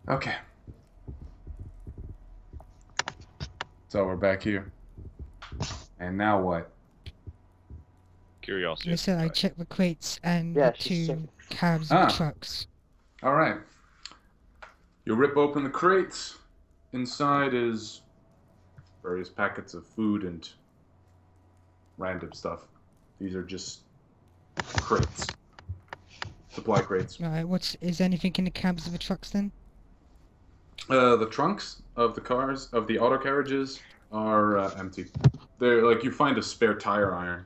Okay. So we're back here. And now what? Curiosity. I said I checked the crates and Yeah, the she's two cabs of trucks. Alright. You rip open the crates. Inside is various packets of food and random stuff. These are just crates. Supply crates. Alright, is anything in the cabs of the trucks then? The trunks of the cars, of the auto carriages, are empty. They're like, you find a spare tire iron.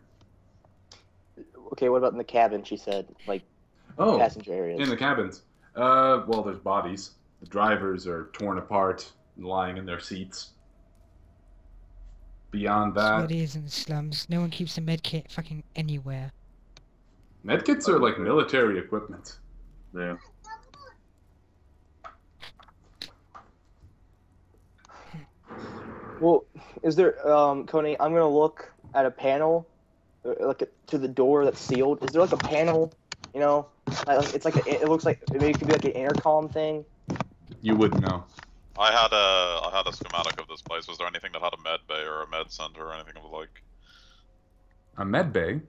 Okay, what about in the cabin? She said, like, passenger areas. In the cabins. Well, there's bodies. The drivers are torn apart and lying in their seats. Beyond that... That's what it is in the slums. No one keeps a medkit fucking anywhere. Medkits are like military equipment. Yeah. Well, is there, Coney, I'm gonna look at a panel, to the door that's sealed. Is there like a panel, you know? It's like, it looks like, maybe it could be like an intercom thing. You wouldn't know. I had a schematic of this place. Was there anything that had a med bay or a med center or anything of the like? A med bay?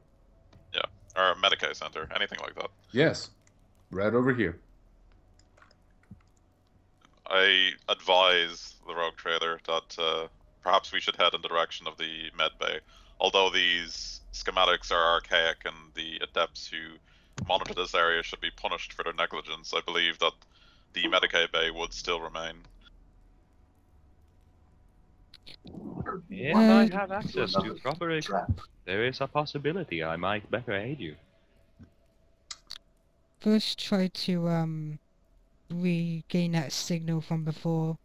Yeah, or a Medicaid center, anything like that. Yes. Right over here. I advise the rogue trader that perhaps we should head in the direction of the med bay. Although these schematics are archaic and the adepts who monitor this area should be punished for their negligence, I believe that the Medicaid bay would still remain. If I have access to proper equipment, there is a possibility I might better aid you. First try to regain that signal from before.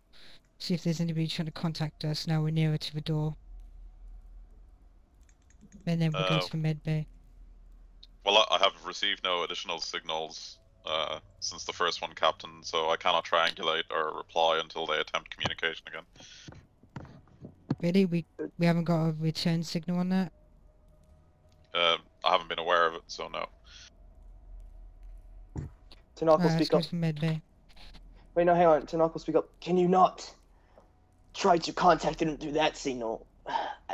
See if there's anybody trying to contact us now we're nearer to the door. And then we'll go to the med bay. Well, I have received no additional signals since the first one, Captain, so I cannot triangulate or reply until they attempt communication again. Really? We haven't got a return signal on that? I haven't been aware of it, so no. Tanaka, speak up. Let's go to med bay. Wait, no, hang on. Tanaka, speak up. Can you not try to contact them through that signal?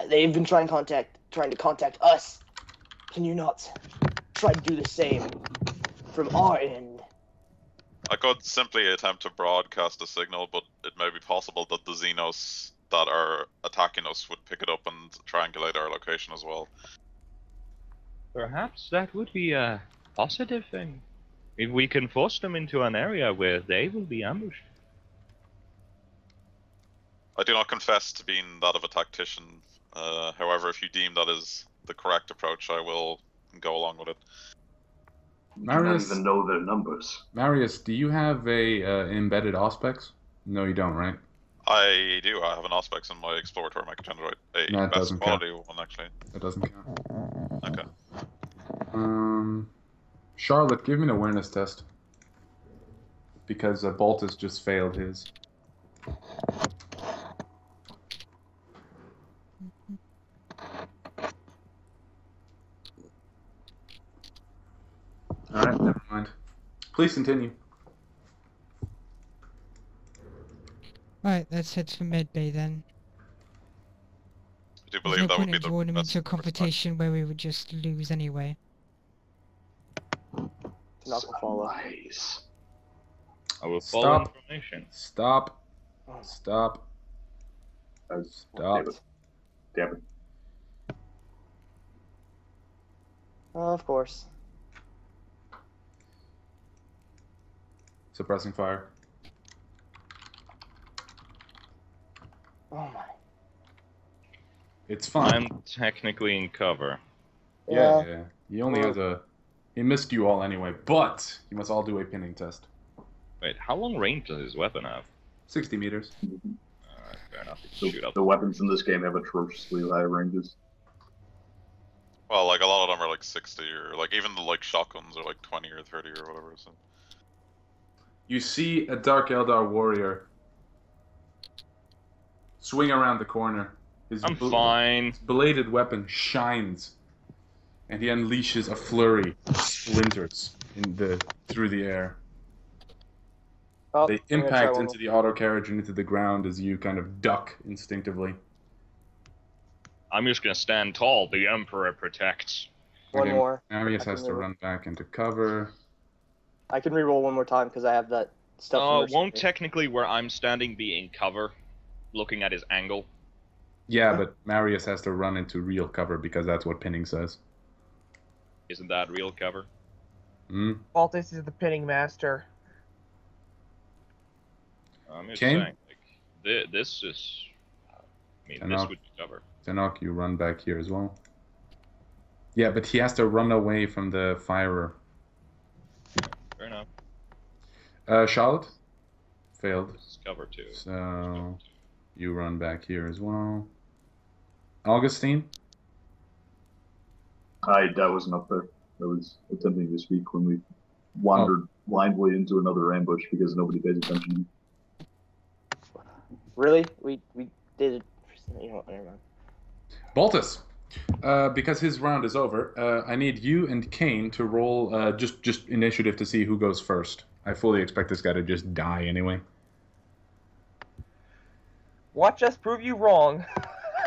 They've been trying to contact us. Can you not try to do the same from our end? I could simply attempt to broadcast a signal, but it may be possible that the Xenos that are attacking us would pick it up and triangulate our location as well. Perhaps that would be a positive thing. If we can force them into an area where they will be ambushed. I do not confess to being that of a tactician. However, if you deem that is the correct approach, I will go along with it. Marius, you don't even know their numbers. Marius, do you have a embedded auspex? No, you don't, right? I do. I have an auspex in my exploratory microgenerator. A No, it best doesn't quality count. one, actually. That doesn't count. Okay. Charlotte, give me an awareness test. Because Bolt has just failed his. Alright, never mind. Please continue. Right, let's head to med bay then. I do There's believe no that would point be in the drawing them best into a course of action. confrontation where we would just lose anyway. Tanaka, follow. Nice. I will follow Stop. information. Stop. Stop. Stop. Damn it. Of course. Suppressing fire. Oh my. It's fine. I'm technically in cover. Yeah. He only has a... He missed you all anyway, but you must all do a pinning test. Wait, how long range does his weapon have? 60 meters. Fair enough. Shoot up. The weapons in this game have atrociously high ranges. Well, like a lot of them are like 60 or like even the like shotguns are like 20 or 30 or whatever. So. You see a Dark Eldar warrior swing around the corner. I'm fine. His bladed weapon shines, and he unleashes a flurry of splinters through the air. Oh, They I'm gonna try impact one into the auto carriage and into the ground as you kind of duck instinctively. I'm just gonna stand tall. The Emperor protects. One Okay, more. Marius I has can to reroll. run back into cover. I can reroll one more time because I have that stuff. from Won't Mercenary. technically where I'm standing be in cover, looking at his angle? Yeah, but Marius has to run into real cover because that's what pinning says. Isn't that real cover? Hmm? Baltus is the pinning master. I'm just Kane? saying, like, this is... I mean, Enough. this would be cover. Tenok, you run back here as well. Yeah, but he has to run away from the firer. Fair enough. Charlotte? Failed. This is cover too. So, you run back here as well. Augustine? I wasn't up there. I was attempting to speak when we wandered blindly into another ambush because nobody pays attention. Really? We did it. You know what? Never mind. Baltus! Because his round is over, I need you and Kane to roll just initiative to see who goes first. I fully expect this guy to just die anyway. Watch us prove you wrong.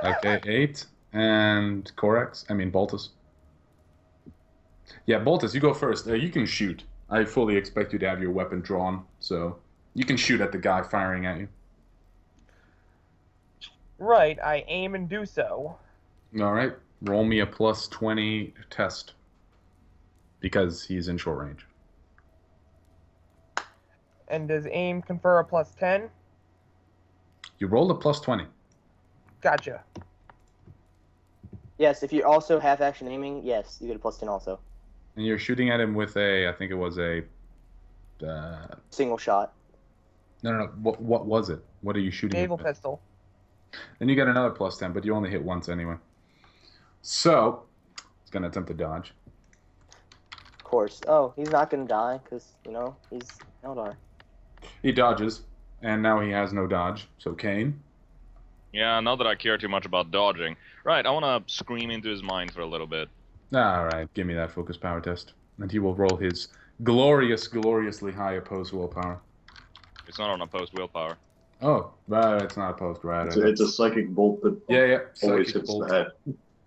Okay, 8. And Baltus. Yeah, Baltus, you go first. You can shoot. I fully expect you to have your weapon drawn, so you can shoot at the guy firing at you. Right, I aim and do so. Alright, roll me a plus 20 test. Because he's in short range. And does aim confer a plus 10? You rolled a plus 20. Gotcha. Yes, if you're also half action aiming, yes, you get a plus 10 also. And you're shooting at him with I think it was a... Single shot. No. What was it? What are you shooting Naval with? pistol. Then you get another plus 10, but you only hit once anyway. So, he's going to attempt to dodge. Of course. Oh, he's not gonna die because he's Eldar. He dodges, and now he has no dodge. So, Kane. Yeah, not that I care too much about dodging. Right, I want to scream into his mind for a little bit. Alright, give me that focus power test. And he will roll his gloriously high opposed willpower. It's not on opposed willpower. Oh, right, it's not opposed, right? It's a psychic bolt that Yeah, always psychic hits bolt. the head.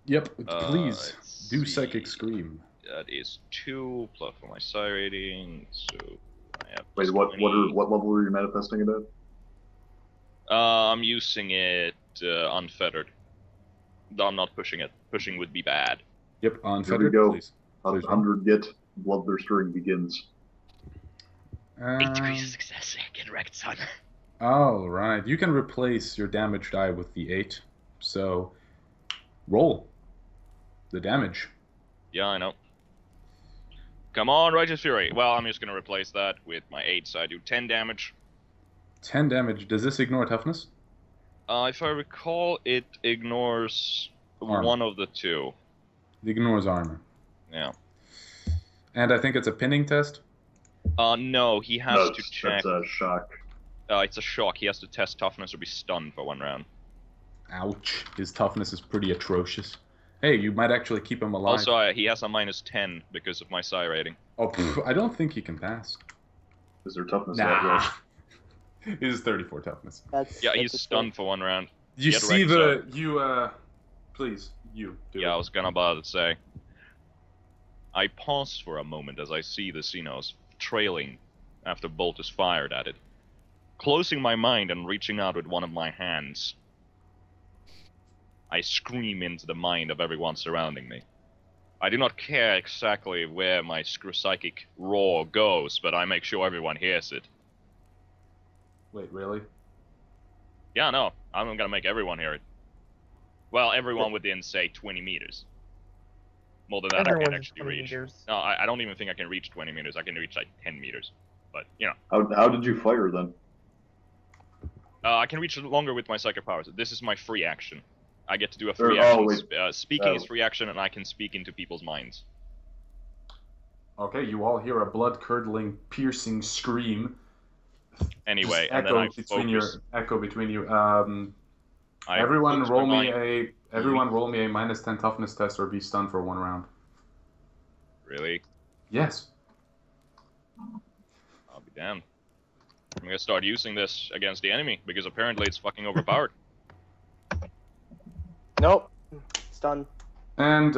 Yep, please let's do see. psychic scream. That is 2 plus for my psi rating, so I have Wait, plus what 20. level are you manifesting it at? I'm using it unfettered. I'm not pushing it. Pushing would be bad. Yep, Here we unfettered, go. please. Please roll. 100 get, bloodthirstering begins. 8 degrees of success. Get wrecked, son. Alright, you can replace your damage die with the 8. So, roll the damage. Yeah, I know. Come on, Righteous Fury. Well, I'm just gonna replace that with my 8, so I do 10 damage. 10 damage. Does this ignore toughness? If I recall, it ignores Armor. one of the 2. It ignores armor. Yeah. And I think it's a pinning test. No, he has No, to check. that's a shock. It's a shock. He has to test toughness or be stunned for 1 round. Ouch. His toughness is pretty atrocious. Hey, you might actually keep him alive. Also, he has a minus 10 because of my psi rating. Oh, I don't think he can pass. Is there toughness Nah. that low? His 34 toughness. That's Yeah, that's he's a stunned for 1 round. You Get see wrecked, please, you do Yeah, I it. was gonna about to say. I pause for a moment as I see the Xenos trailing after bolt is fired at it. Closing my mind and reaching out with one of my hands, I scream into the mind of everyone surrounding me. I do not care exactly where my psychic roar goes, but I make sure everyone hears it. Wait, really? Yeah, no, I'm gonna make everyone hear it. Well, everyone within, say, 20 meters. More than that, I Everyone's can't at actually 20 reach. meters. No, I don't even think I can reach 20 meters. I can reach, like, 10 meters. But, you know. How did you fire then? I can reach longer with my psychic powers. This is my free action. I get to do a free Oh, action. wait. Speaking is free action, and I can speak into people's minds. Okay, you all hear a blood-curdling, piercing scream. Anyway, Just and then I focus. echo between you. I Everyone focus roll my me mind. roll me a minus 10 toughness test or be stunned for 1 round. Really? Yes. I'll be damned. I'm gonna start using this against the enemy, because apparently it's fucking overpowered. Nope. It's done. And,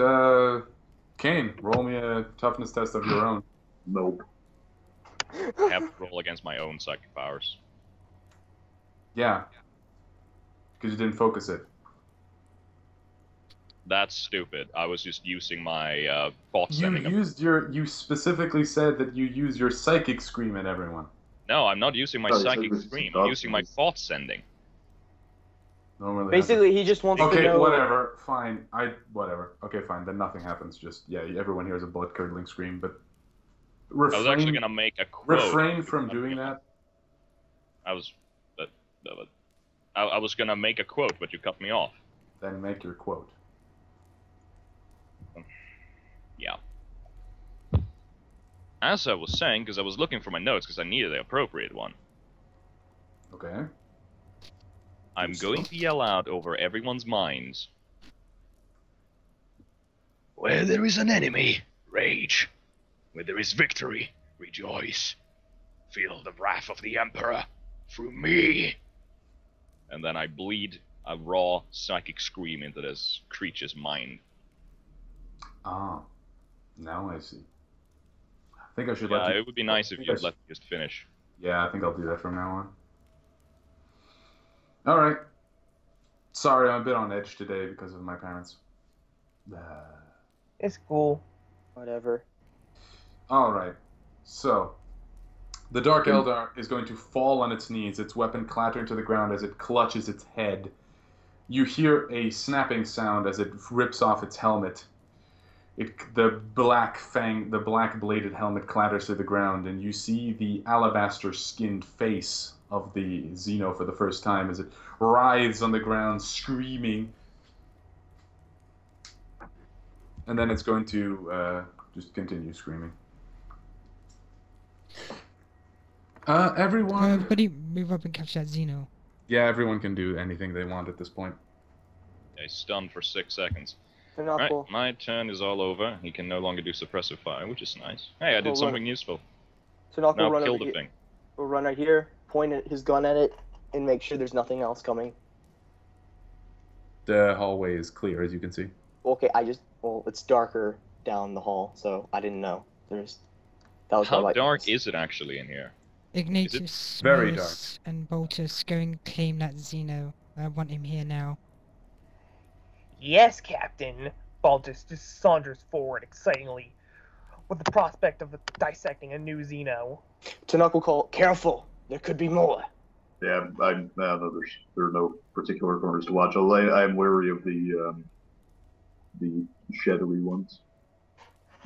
Kane, roll me a toughness test of your own. Nope. I have to roll against my own psychic powers. Yeah. Because you didn't focus it. That's stupid. I was just using my thought You sending. you specifically said that you use your psychic scream at everyone. No, I'm not using my No, you said psychic this is scream. thought I'm using my sending. thought sending. Normally Basically, he just wants to okay, know. whatever. Fine. Whatever. Okay, fine. Then nothing happens. Just, yeah, everyone hears a blood-curdling scream, but I was actually gonna make a quote. refrain from doing that. I was gonna make a quote, but you cut me off. Then make your quote. Yeah. As I was saying, because I was looking for my notes, because I needed the appropriate one. Okay. I'm going to yell out over everyone's minds. Where there is an enemy, rage. Where there is victory, rejoice. Feel the wrath of the Emperor through me. And then I bleed a raw psychic scream into this creature's mind. Ah. Now I see. I think I should Yeah, let you... it would be nice if you'd let me just finish. Yeah, I think I'll do that from now on. Alright. Sorry, I'm a bit on edge today because of my parents. It's cool. Whatever. Alright. So, the Dark Eldar is going to fall on its knees, its weapon clattering to the ground as it clutches its head. You hear a snapping sound as it rips off its helmet. The black bladed helmet clatters to the ground, and you see the alabaster-skinned face of the Xeno for the first time as it writhes on the ground, screaming. And then it's going to just continue screaming. Everyone... Everybody move up and catch that Xeno. Yeah, everyone can do anything they want at this point. Yeah, he's stunned for 6 seconds. Right. Right, my turn is all over. He can no longer do suppressive fire, which is nice. Hey, I did something useful. Tanaka will Now run kill over the here. thing. We'll run right here, point his gun at it, and make sure there's nothing else coming. The hallway is clear, as you can see. Okay, it's darker down the hall, so I didn't know. That was How my dark is it actually in here? Ignatius, very Morris, and Boltus go and claim that Xeno. I want him here now. Yes, Captain. Baltus just saunters forward excitingly, with the prospect of dissecting a new Xeno. Tanaka will call, careful, there could be more. Yeah, there are no particular corners to watch. Although I am wary of the shadowy ones.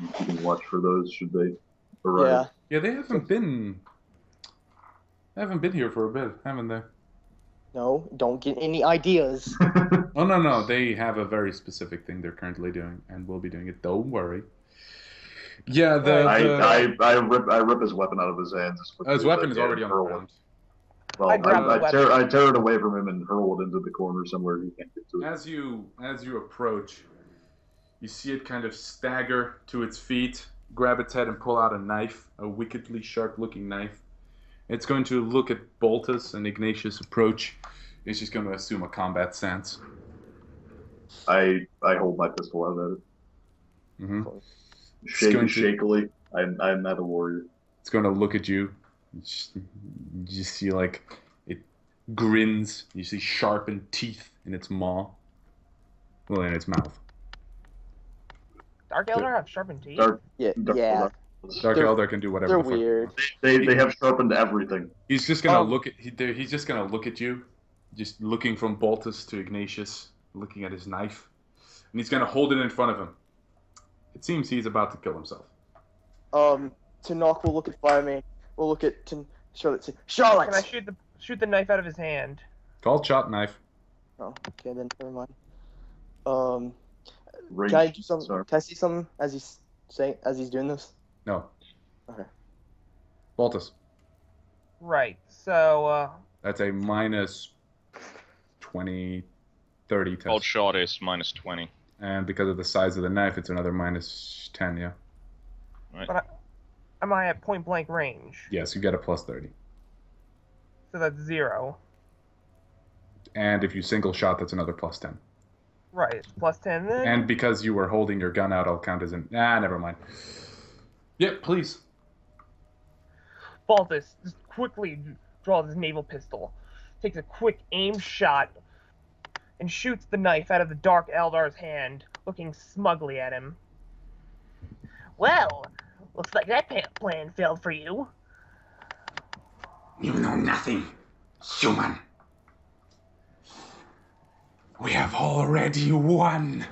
You can watch for those should they arrive. Yeah, they haven't been here for a bit, haven't they? No, don't get any ideas. Oh, no, they have a very specific thing they're currently doing, and will be doing it. Don't worry. Yeah, I rip his weapon out of his hands. his weapon is already on the hurl it. ground. Well, I grab the weapon. I tear it away from him and hurl it into the corner somewhere he can't get to it. As you approach, you see it kind of stagger to its feet, grab its head, and pull out a knife, a wickedly sharp-looking knife. It's going to look at Boltus and Ignatius approach. It's just going to assume a combat stance. I hold my pistol out at it. Mm-hmm. Shakily. I'm not a warrior. It's going to look at you. You see, like, it grins. You see sharpened teeth in its maw. Well, in its mouth. Dark Eldar have sharpened teeth? Dark Yeah. Dark Eldar can do whatever They're the fuck. weird. They have sharpened everything. He's just gonna look at he's just gonna look at you, just looking from Boltus to Ignatius, looking at his knife, and he's gonna hold it in front of him. It seems he's about to kill himself. Tanaka will look at Fireman. We'll look at Charlotte. Charlotte! Can I shoot the knife out of his hand? Called shot knife. Oh, okay, then never mind. Range. Can I do something? Sorry. Can I see something as he's doing this? No. Okay. Boltus. Right, so, That's a minus 20, 30 test. Cold shot is minus 20. And because of the size of the knife, it's another minus 10, yeah? Right. But am I at point blank range? Yes, you get a plus 30. So that's 0. And if you single shot, that's another +10. Right, plus 10 then? And because you were holding your gun out, I'll count as an... never mind. Yep, please. Baltus just quickly draws his naval pistol, takes a quick aim shot, and shoots the knife out of the Dark Eldar's hand, looking smugly at him. Well, looks like that plan failed for you. You know nothing, human. We have already won.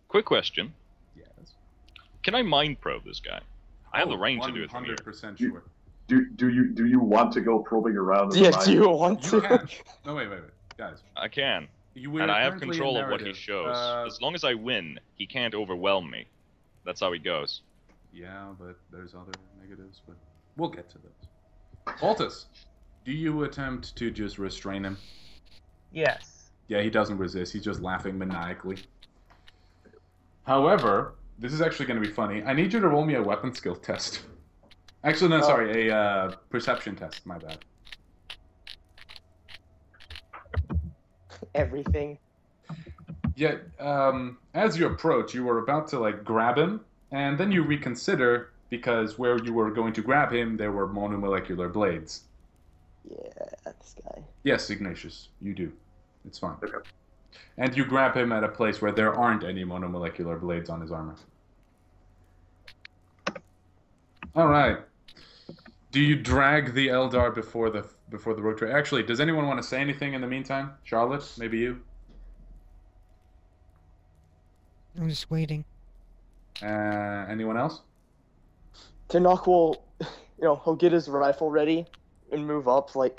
Quick question. Yes. Can I mind probe this guy? I have the range to do it from here. 100% sure. Do you want to go probing around? Yeah, do you want You to? can. No, wait, guys. I can. You And I have currently control in of what he narrative. shows. As long as I win, he can't overwhelm me. That's how he goes. Yeah, but there's other negatives, but we'll get to those. Baltus, do you attempt to just restrain him? Yes. Yeah, he doesn't resist. He's just laughing maniacally. However, this is actually going to be funny. I need you to roll me a weapon skill test. Actually, no, sorry, a perception test. My bad. Everything. Yeah, as you approach, you were about to, like, grab him, and then you reconsider, because where you were going to grab him, there were monomolecular blades. Yeah, this guy. Yes, Ignatius, you do. It's fine. Okay. And you grab him at a place where there aren't any monomolecular blades on his armor. All right. Do you drag the Eldar before the road trip? Actually, does anyone want to say anything in the meantime? Charlotte, maybe you? I'm just waiting. Anyone else? Tanakh will, he'll get his rifle ready and move up, he'll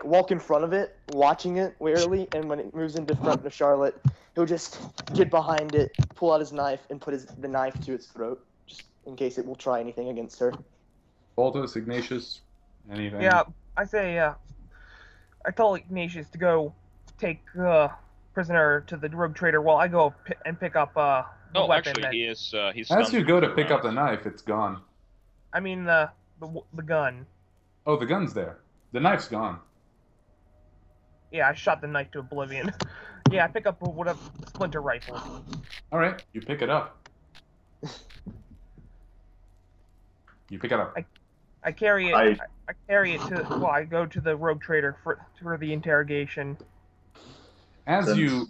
walk in front of it, watching it warily, and when it moves into front of Charlotte, he'll just get behind it, pull out his knife, and put the knife to its throat, just in case it will try anything against her. Baltus, Ignatius, anything? Yeah, I say, I tell Ignatius to go take prisoner to the rogue trader while I go and pick up the weapon. Actually, he's As you go to pick up the knife, it's gone. I mean the gun. Oh, the gun's there. The knife's gone. Yeah, I shot the knife to oblivion. Yeah, I pick up whatever splinter rifle. All right, you pick it up. You pick it up. I carry it. I carry it to. Well, I go to the rogue trader for the interrogation. As you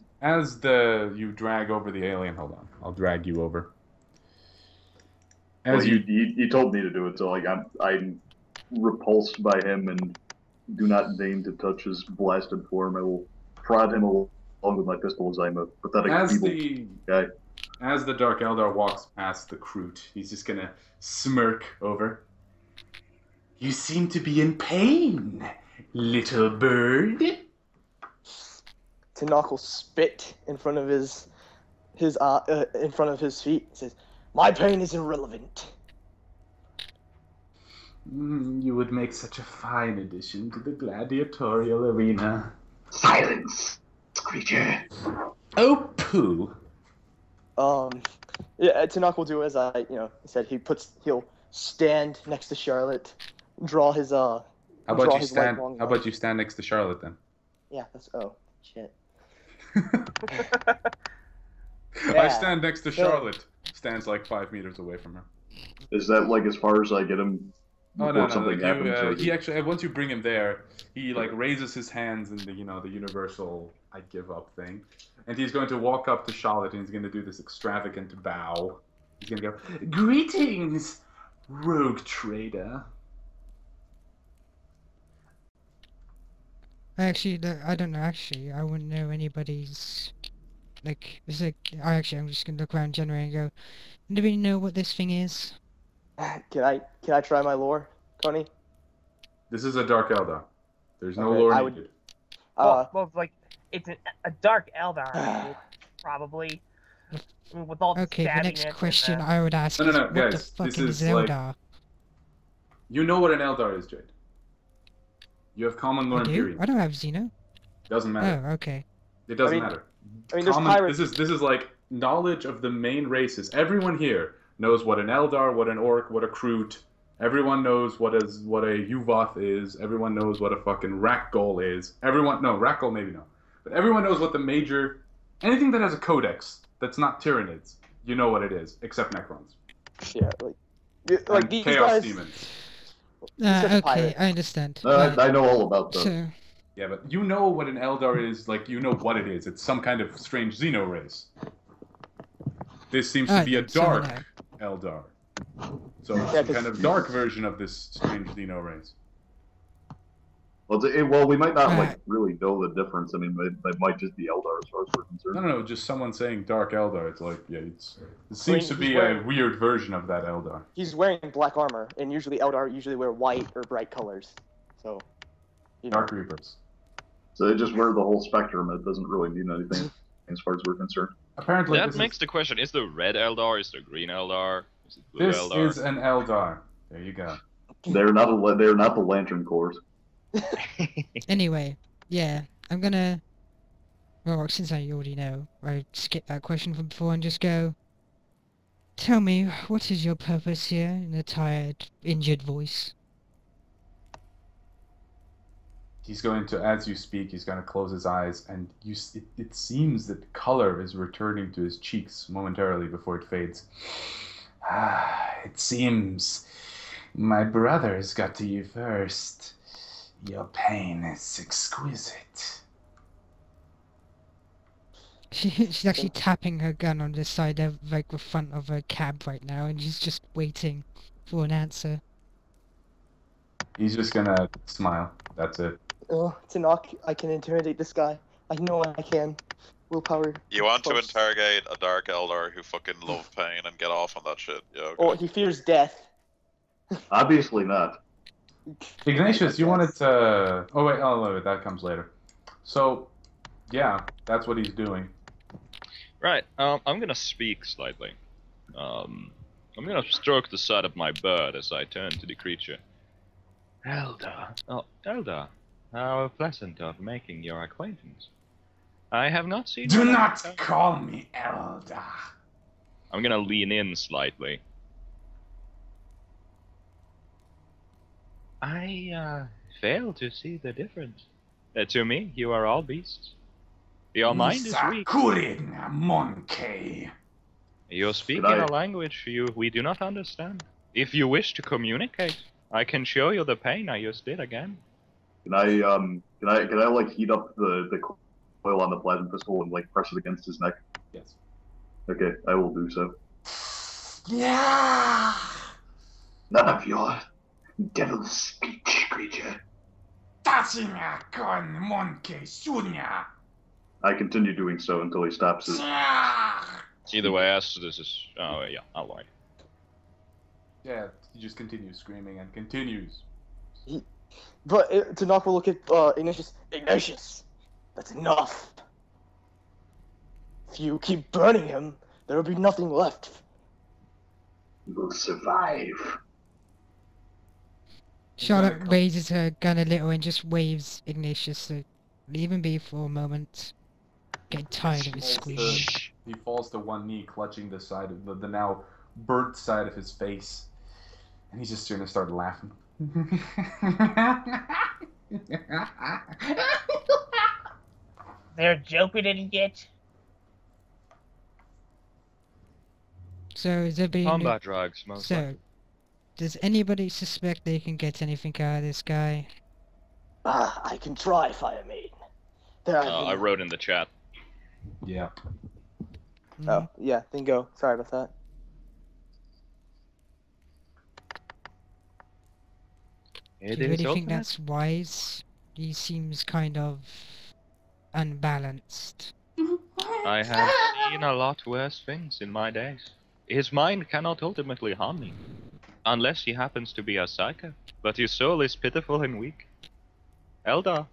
drag over the alien. Hold on, I'll drag you over. As you told me to do it, so I'm repulsed by him and do not deign to touch his blasted form. I will prod him along with my pistol as I'm a pathetic feeble guy. As the Dark Eldar walks past the Kroot, he's just gonna smirk over. You seem to be in pain, little bird. Tanakh will spit in front of his feet. And says, "My pain is irrelevant." You would make such a fine addition to the gladiatorial arena. Silence, creature. Oh, pooh. Yeah, Tanakh will do as I, said. He'll stand next to Charlotte, draw his How about you stand next to Charlotte then? Yeah, shit. I stand next to Charlotte. Stands like 5 meters away from her. Is that as far as I get him? Oh no! Something happens, he actually, once you bring him there, he raises his hands in the the universal "I give up" thing, and he's going to walk up to Charlotte and he's going to do this extravagant bow. He's going to go, "Greetings, rogue trader." Actually, I don't know. Actually, I wouldn't know anybody's. I'm just gonna look around generally and go, "Anybody know what this thing is?" Can I try my lore, Tony? This is a Dark Eldar. There's no lore needed. It's a Dark Eldar, probably. With all the okay, the next stabbiness question and, I would ask is, what guys, the fuck this is is Eldar? You know what an Eldar is, Jade. You have common lore I and do? period. I don't have Xeno. Doesn't matter. Oh, okay. It doesn't matter. There's pirates. This is like knowledge of the main races. Everyone here knows what an Eldar, what an Orc, what a Kroot. Everyone knows what a Yuvoth is. Everyone knows what a fucking Rakgol is. Rakgol maybe no. But everyone knows what the major... Anything that has a codex that's not Tyranids, you know what it is, except Necrons. Yeah, like these Chaos guys... Demons. Okay, I understand. I know all about those. So, Yeah, but you know what an Eldar is, like, you know what it is. It's some kind of strange Xeno race. This seems to be a dark Eldar. So it's some kind of dark version of this strange Xeno race. Well, we might not like really know the difference. I mean, they might just be Eldar as far as we're concerned. No, just someone saying dark Eldar. It's like, yeah, it seems to be a weird version of that Eldar. He's wearing black armor, and usually Eldar usually wear white or bright colors. So, you know. Dark Reapers. So they just wear the whole spectrum. It doesn't really mean anything as far as we're concerned. Apparently, that makes the question: is the red Eldar? Is the green Eldar? Is it blue Eldar? This is an Eldar. There you go. They're not the Lantern Corps. Anyway, yeah, I'm gonna... Well, since I already know, I skip that question from before and just go... Tell me, what is your purpose here? In a tired, injured voice. He's going to, as you speak, he's going to close his eyes, and it seems that color is returning to his cheeks momentarily before it fades. It seems my brothers got to you first. Your pain is exquisite. She's actually tapping her gun on the side of, like, the front of her cab right now, and she's just waiting for an answer. He's just gonna smile. That's it. Oh, Tanakh, I can intimidate this guy. I know I can. Willpower. You want to interrogate a Dark Eldar who fucking love pain and get off on that shit? Yeah. Okay. Oh, he fears death. Obviously not. Ignatius, you wanted to... Oh, wait, that comes later. So, yeah, that's what he's doing. Right, I'm gonna speak slightly. I'm gonna stroke the side of my bird as I turn to the creature. Eldar. Oh, Eldar. How pleasant of making your acquaintance. I have not seen... Do not call me Eldar. I'm gonna lean in slightly. I fail to see the difference. To me, you are all beasts. Your mind is weak. Monkey. You speak in a language we do not understand. If you wish to communicate, I can show you the pain I just did again. Can I like heat up the coil on the plasma pistol and like press it against his neck? Yes. Okay, I will do so. Yeah. None of your devil's speech, creature. I continue doing so until he stops his... Either way, this is... Oh, yeah, I'll lie. Yeah, he just continues screaming and continues. But Tanakh will look at Ignatius. Ignatius, that's enough. If you keep burning him, there will be nothing left. He will survive. Charlotte raises her gun a little and just waves Ignatius to leave him be for a moment. Getting tired of his screaming. He falls to one knee, clutching the side of the now burnt side of his face. And he's just going to start laughing. There a joke we didn't get? So, is there being... Combat drugs, most likely. Does anybody suspect they can get anything out of this guy? I can try, Fire Maiden. I wrote in the chat. Yeah. Oh, yeah, then go. Sorry about that. Do you really think that's wise? He seems kind of unbalanced. I have seen a lot worse things in my days. His mind cannot ultimately harm me. Unless he happens to be a psycho. But his soul is pitiful and weak. Eldar,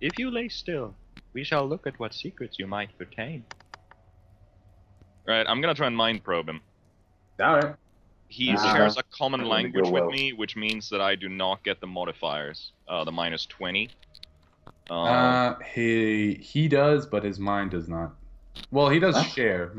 if you lay still, we shall look at what secrets you might retain. Right, I'm gonna try and mind probe him. Alright. He shares a common language with me, which means that I do not get the modifiers. The -20. He does, but his mind does not. Well, he does share.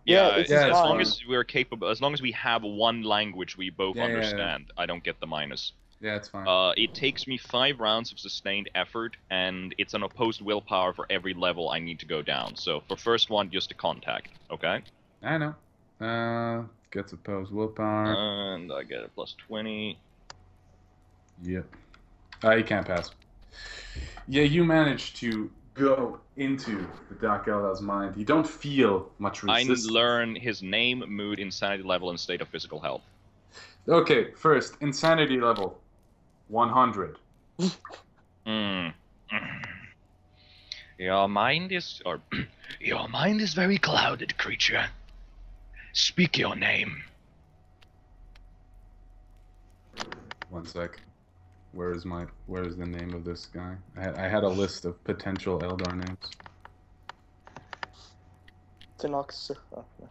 Yeah, it's as fine. long as we're capable, as long as we have one language we both understand, I don't get the minus. Yeah, it's fine. It takes me 5 rounds of sustained effort, and it's an opposed willpower for every level I need to go down. So for first one, just a contact, okay? I know. Gets opposed willpower. And I get a plus 20. Yep. You can't pass. Yeah, you managed to go into the Dark Eldar's mind. You don't feel much resistance. I learn his name, mood, insanity level, and state of physical health. Okay, first, insanity level. 100. Your mind is very clouded, creature. Speak your name. One sec. Where is the name of this guy? I had a list of potential Eldar names. Tinox. Oh, no.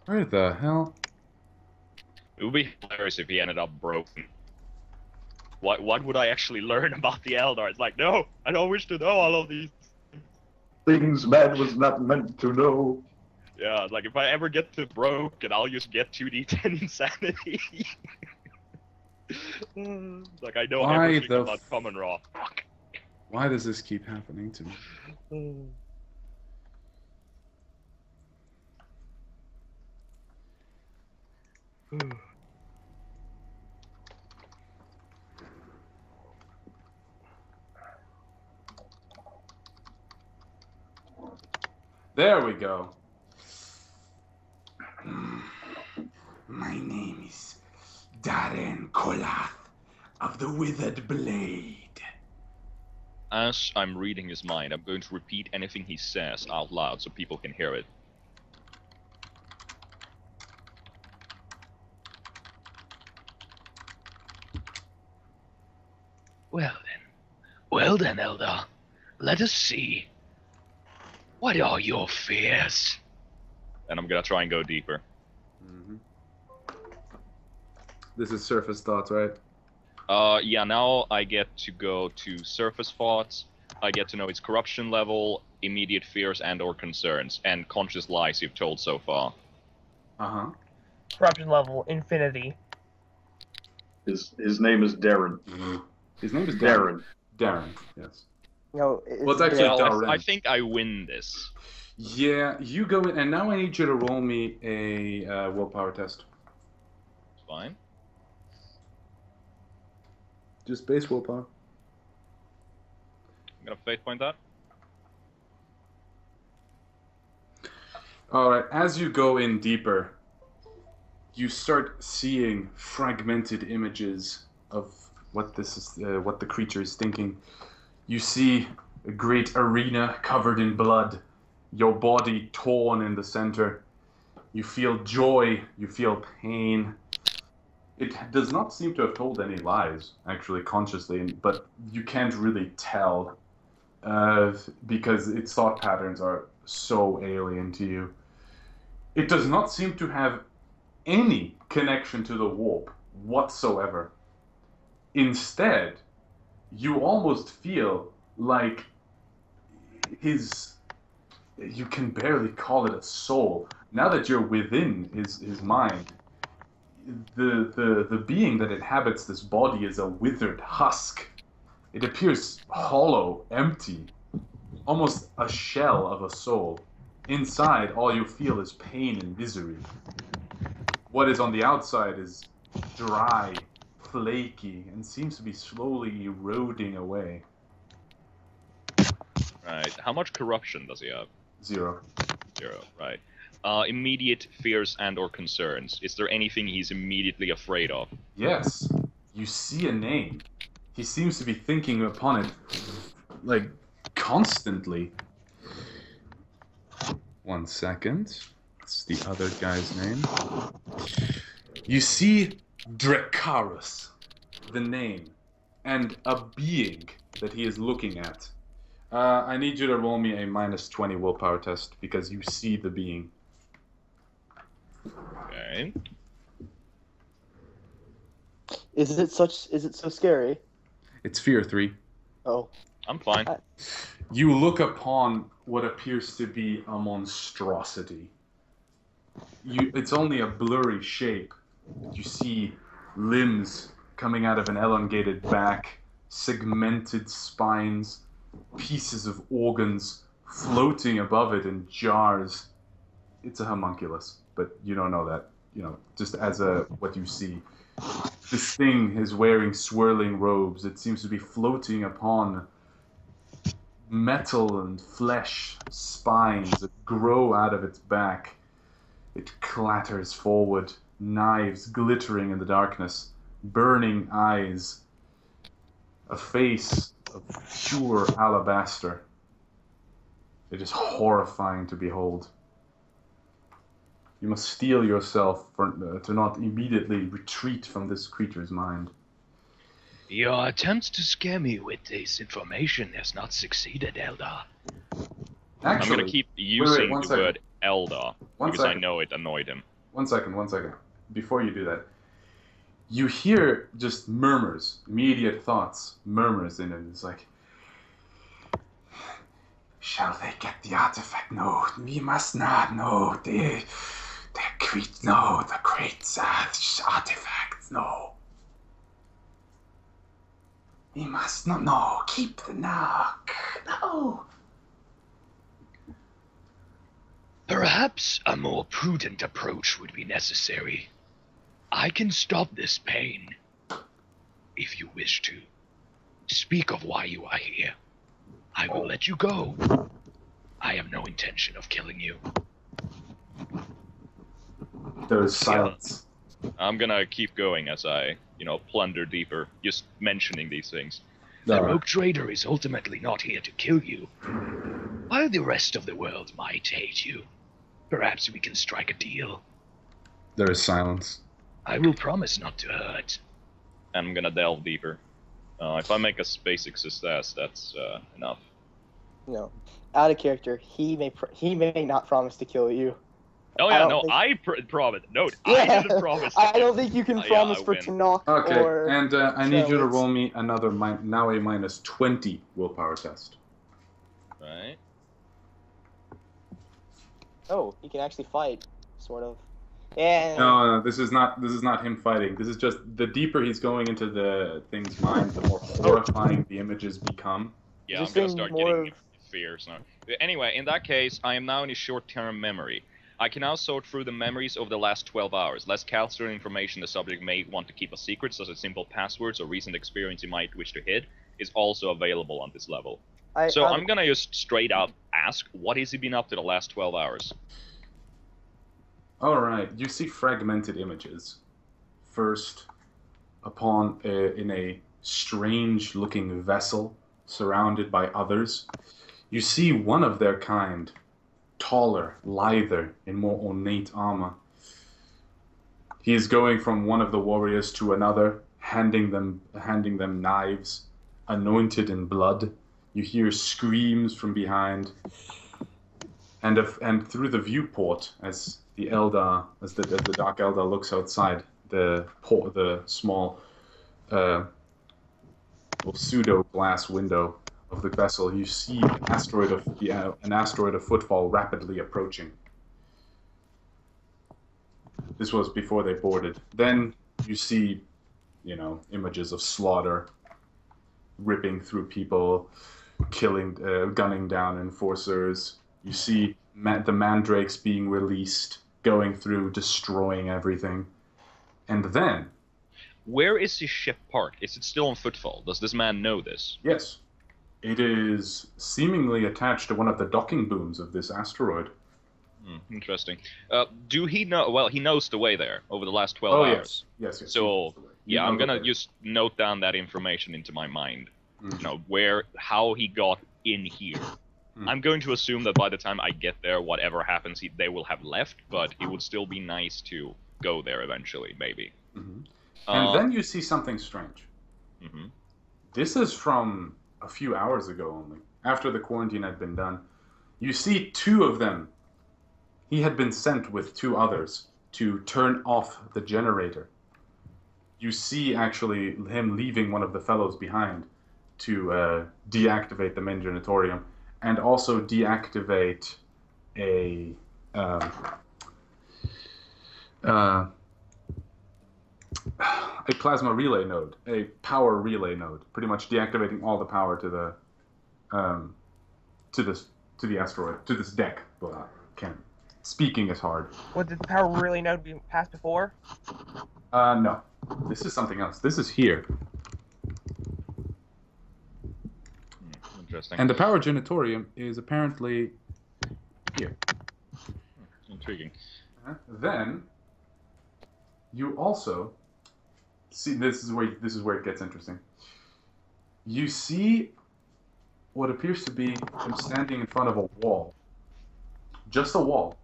Where the hell? It would be hilarious if he ended up broken. What would I actually learn about the Eldar? It's like, no, I don't wish to know all of these Things man was not meant to know. Yeah, like if I ever get to broken, I'll just get 2d10 insanity. Like I know everything about common raw. Fuck. Why does this keep happening to me? There we go. My name is Darren Kolath of the Withered Blade. As I'm reading his mind, I'm going to repeat anything he says out loud so people can hear it. Well then, Eldar. Let us see. What are your fears? And I'm gonna try and go deeper. This is surface thoughts, right? Yeah, now I get to go to surface thoughts. I get to know its corruption level, immediate fears and or concerns, and conscious lies you've told so far. Uh-huh. Corruption level, infinity. His name is Darren. His name is Darren. Darren, yes. No, Well, it's actually Darren. I think I win this. Yeah, you go in, and now I need you to roll me a willpower test. Fine. Just base willpower. I'm gonna fate point that. Alright, as you go in deeper, you start seeing fragmented images of what this is, what the creature is thinking. You see a great arena covered in blood, your body torn in the center. You feel joy, you feel pain. It does not seem to have told any lies, actually, consciously, but you can't really tell because its thought patterns are so alien to you. It does not seem to have any connection to the warp whatsoever. Instead, you almost feel like you can barely call it a soul. Now that you're within his mind, the being that inhabits this body is a withered husk. It appears hollow, empty, almost a shell of a soul. Inside, all you feel is pain and misery. What is on the outside is dry, flaky, and seems to be slowly eroding away. Right. How much corruption does he have? 0. 0, right. Immediate fears and or concerns. Is there anything he's immediately afraid of? Yes. You see a name. He seems to be thinking upon it, like, constantly. 1 second. What's the other guy's name? You see Dracarys, the name, and a being that he is looking at. I need you to roll me a -20 willpower test because you see the being. Okay. Is it so scary? It's fear 3. Oh. I'm fine. You look upon what appears to be a monstrosity. It's only a blurry shape. You see limbs coming out of an elongated back, segmented spines, pieces of organs floating above it in jars. It's a homunculus, but you don't know that. Just as what you see. This thing is wearing swirling robes. It seems to be floating upon metal and flesh spines that grow out of its back. It clatters forward, knives glittering in the darkness, burning eyes, a face of pure alabaster. It is horrifying to behold. You must steel yourself to not immediately retreat from this creature's mind. Your attempts to scare me with this information has not succeeded, Elder. Actually, I'm going to keep using the word Elder because I know it annoyed him. One second. Before you do that, you hear just murmurs, immediate thoughts, murmurs in it. It's like, shall they get the artifact? No, we must not. No, the great artifacts. No. We must not. No, keep the knock. No. Perhaps a more prudent approach would be necessary. I can stop this pain, if you wish to. Speak of why you are here. I will let you go. I have no intention of killing you. There is silence. I'm gonna keep going as I, plunder deeper, just mentioning these things. The rogue trader is ultimately not here to kill you, while the rest of the world might hate you. Perhaps we can strike a deal. There is silence. I will promise not to hurt. I'm gonna delve deeper. If I make a basic success, that's enough. No, out of character. He may not promise to kill you. Oh yeah, I promise. No, Yeah. I didn't promise. I don't think you can promise for win. Tanakh Okay, or... and I need you to Trellix. roll me another now a minus 20 willpower test. Right. Oh, he can actually fight, sort of. Yeah. No, this is not him fighting. This is just the deeper he's going into the thing's mind, the more horrifying the images become. Yeah, Just I'm gonna saying start more getting fears now. Anyway, in that case, I am now in a short-term memory. I can now sort through the memories over the last 12 hours. Less calcium information the subject may want to keep a secret, such as simple passwords or recent experience he might wish to hide, is also available on this level. I'm gonna just straight up ask, what has he been up to the last 12 hours? Alright, you see fragmented images. First, in a strange-looking vessel, surrounded by others. You see one of their kind, taller, lither, in more ornate armor. He is going from one of the warriors to another, handing them knives, anointed in blood. You hear screams from behind, and through the viewport, as the Dark Elder looks outside the small pseudo glass window of the vessel, you see an asteroid of footfall rapidly approaching. This was before they boarded. Then you see, images of slaughter, ripping through people, killing, gunning down enforcers. You see the mandrakes being released, going through, destroying everything. And then... Where is his ship parked? Is it still on footfall? Does this man know this? Yes. It is seemingly attached to one of the docking booms of this asteroid. Interesting. Do he know... Well, he knows the way there over the last 12 hours. Yes. So, yeah, I'm gonna just note down that information into my mind. How he got in here. I'm going to assume that by the time I get there, whatever happens, they will have left, but it would still be nice to go there eventually, maybe. And then you see something strange. This is from a few hours ago only, after the quarantine had been done. You see two of them. He had been sent with two others to turn off the generator. You see, actually, him leaving one of the fellows behind. to deactivate the main genitorium and also deactivate a plasma relay node, a power relay node, pretty much deactivating all the power to the asteroid, to this deck. Speaking is hard. What, did the power relay node be passed before? No. This is something else. This is here. Interesting. And the power genitorium is apparently here. Intriguing. Then you also see, this is where it gets interesting. You see what appears to be him standing in front of a wall. Just a wall.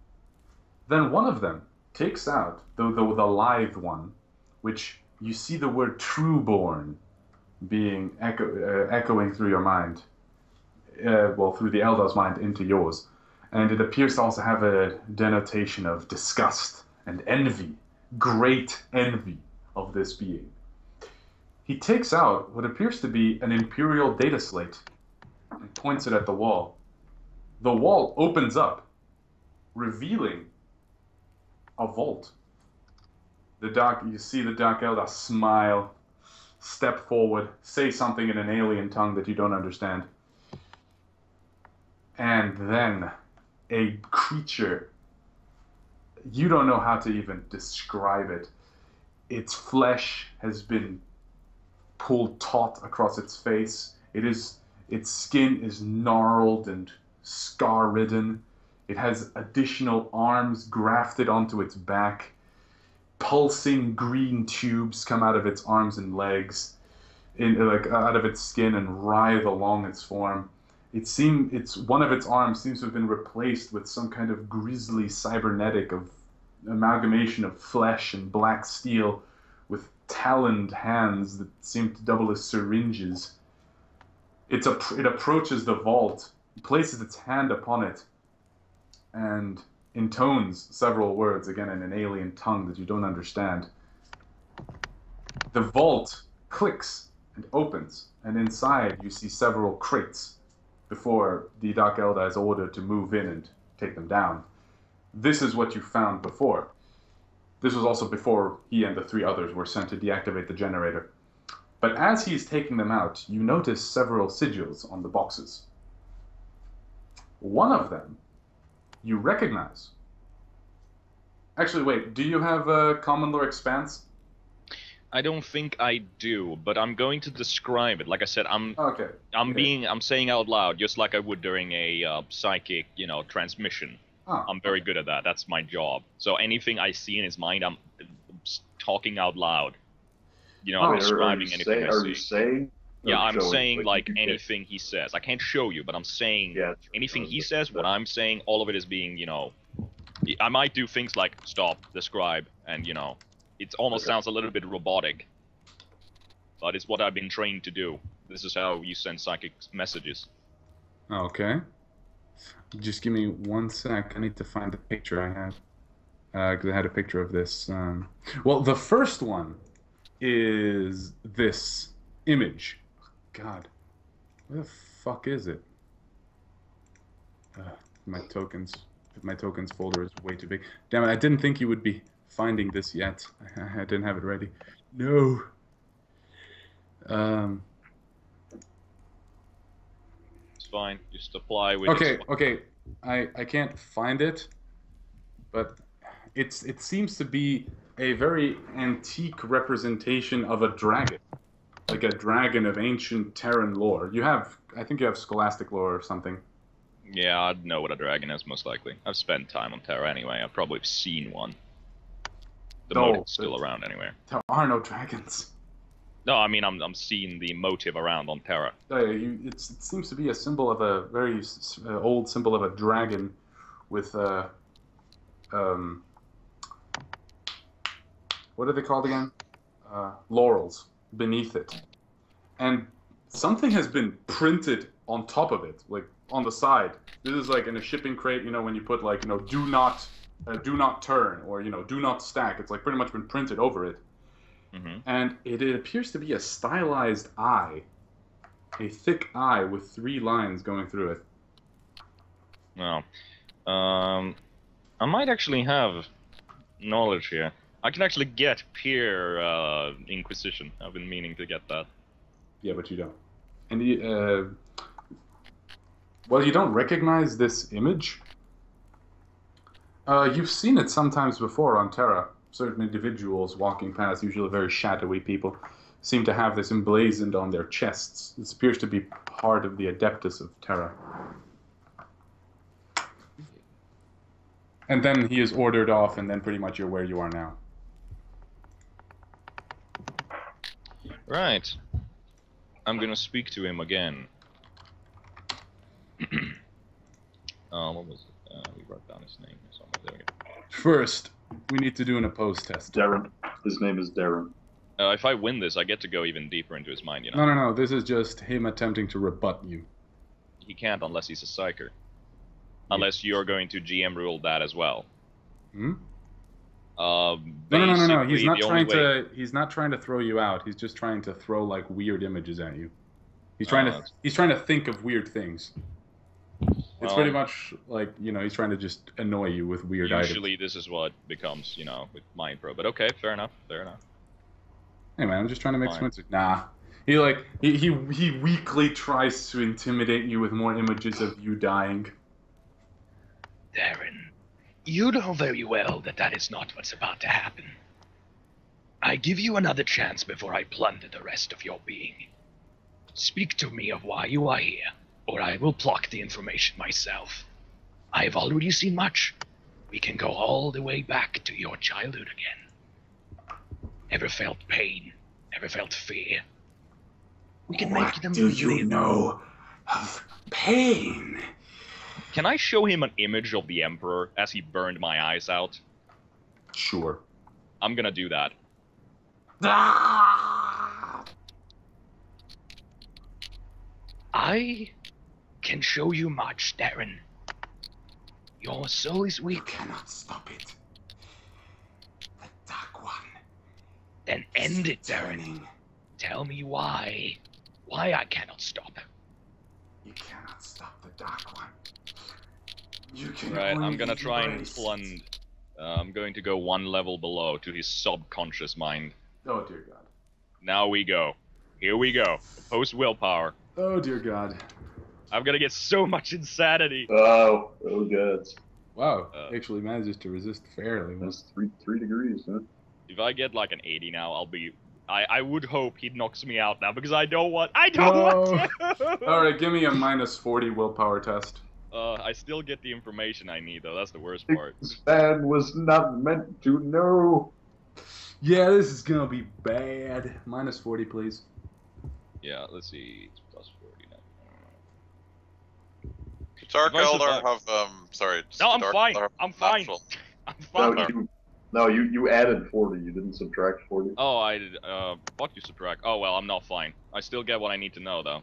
Then one of them takes out the live one, which you see the word Trueborn being echoing through your mind. Through the Eldar's mind into yours. And it appears to also have a denotation of disgust and envy, great envy of this being. He takes out what appears to be an Imperial data slate and points it at the wall. The wall opens up, revealing a vault. You see the Dark Eldar smile, step forward, say something in an alien tongue that you don't understand. And then a creature, you don't know how to even describe it. Its flesh has been pulled taut across its face. Its skin is gnarled and scar-ridden. It has additional arms grafted onto its back. Pulsing green tubes come out of its arms and legs, out of its skin and writhe along its form. One of its arms seems to have been replaced with some kind of grisly cybernetic amalgamation of flesh and black steel with taloned hands that seem to double as syringes. It approaches the vault, places its hand upon it, and intones several words, again in an alien tongue that you don't understand. The vault clicks and opens, and inside you see several crates before the Dark Eldar is ordered to move in and take them down. This is what you found before. This was also before he and the 3 others were sent to deactivate the generator. But as he is taking them out, you notice several sigils on the boxes. One of them you recognize. Actually, wait, do you have a Common Lore Expanse? I don't think I do, but I'm going to describe it. Like I said, I'm saying out loud, just like I would during a psychic, transmission. Oh, I'm very good at that. That's my job. So anything I see in his mind, I'm talking out loud. I'm describing anything I see. Are you saying? Yeah, I'm showing, saying like anything he says. I can't show you, but I'm saying anything he says. What I'm saying, all of it is being, I might do things like stop, describe, and it almost sounds a little bit robotic, but it's what I've been trained to do. This is how you send psychic messages. Okay. Just give me 1 sec. I need to find the picture I had. Because I had a picture of this. Well, the first one is this image. God. Where the fuck is it? My tokens folder is way too big. Damn it, I didn't think you would be finding this yet. I didn't have it ready. No. It's fine. Just apply with Okay. I can't find it, but it seems to be a very antique representation of a dragon. Like a dragon of ancient Terran lore. I think you have scholastic lore or something. Yeah, I'd know what a dragon is, most likely. I've spent time on Terra anyway. I've probably seen one. The motive's still around anywhere. There are no dragons. No, I mean, I'm seeing the motive around on Terra. It seems to be a symbol of a very old symbol of a dragon with what are they called again? Laurels beneath it. And something has been printed on top of it, like on the side. This is like in a shipping crate, when you put like, do not turn, or, do not stack. It's like pretty much been printed over it. Mm-hmm. And it appears to be a stylized eye a thick eye with 3 lines going through it. No. I might actually have knowledge here. I can actually get peer inquisition. I've been meaning to get that. Yeah, but you don't. And well, you don't recognize this image. You've seen it sometimes before on Terra. Certain individuals walking past, usually very shadowy people, seem to have this emblazoned on their chests. This appears to be part of the Adeptus of Terra. And then he is ordered off, and then pretty much you're where you are now. Right. I'm gonna speak to him again. What was it? We wrote down his name somewhere. There we go. First, we need to do an oppose test. Darren. His name is Darren. If I win this, I get to go even deeper into his mind, you know? No. This is just him attempting to rebut you. He can't unless he's a psyker. Unless you're going to GM rule that as well. Hmm? No. He's not trying to throw you out. He's just trying to throw like weird images at you. He's trying to think of weird things. It's pretty much like, you know, he's trying to just annoy you with weird items. Usually this is what becomes, you know, with Mind Pro. But okay, fair enough. Hey man, I'm just trying to make sense. Nah. He weakly tries to intimidate you with more images of you dying. Darren, you know very well that that is not what's about to happen. I give you another chance before I plunder the rest of your being. Speak to me of why you are here, or I will pluck the information myself. I have already seen much. We can go all the way back to your childhood again. Ever felt pain? Ever felt fear? We can make them do you know of pain? Can I show him an image of the Emperor as he burned my eyes out? Sure. I'm gonna do that. I can show you much, Darren. Your soul is weak. You cannot stop it. The Dark One. Then end it, Darren. Tell me why. Why I cannot stop. You cannot stop the Dark One. You can Right, only I'm gonna try and embrace plunge. it. I'm going to go 1 level below to his subconscious mind. Oh dear God. Now we go. Here we go. Post willpower. Oh dear God. I'm gonna get so much insanity. Oh good. Wow, actually manages to resist fairly. That's 3 degrees, huh? If I get like an 80 now, I'll be... I would hope he knocks me out now, because I don't want to! Alright, give me a -40 willpower test. I still get the information I need, though. That's the worst part. This man was not meant to know. Yeah, this is gonna be bad. -40, please. Yeah, let's see. It's +40 now. Dark Elder have, sorry. No, I'm Dark fine. Elder I'm fine. natural. I'm fine. No, you added 40. You didn't subtract 40. Oh, I did. Fuck you, subtract. Oh, well, I'm not fine. I still get what I need to know, though.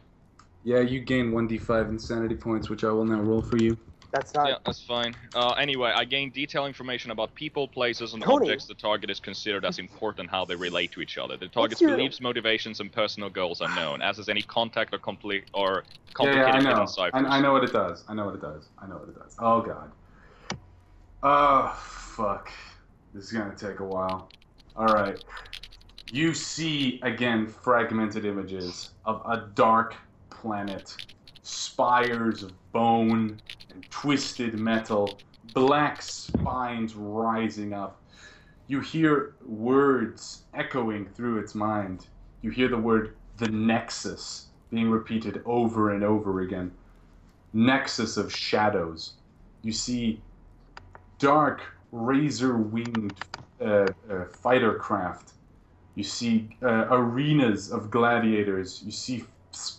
Yeah, you gain 1d5 insanity points, which I will now roll for you. That's not. Yeah, that's fine. Anyway, I gain detailed information about people, places, and Tony. objects the target is considered as important how they relate to each other. The target's your- beliefs, motivations, and personal goals are known, as is any contact or complicated Yeah, I know. hidden ciphers. I know what it does. I know what it does. Oh God. Oh fuck. This is gonna take a while. Alright. You see, again, fragmented images of a dark planet. Spires of bone and twisted metal. Black spines rising up. You hear words echoing through its mind. You hear the word, the Nexus, being repeated over and over again. Nexus of shadows. You see dark, razor-winged fighter craft. You see arenas of gladiators. You see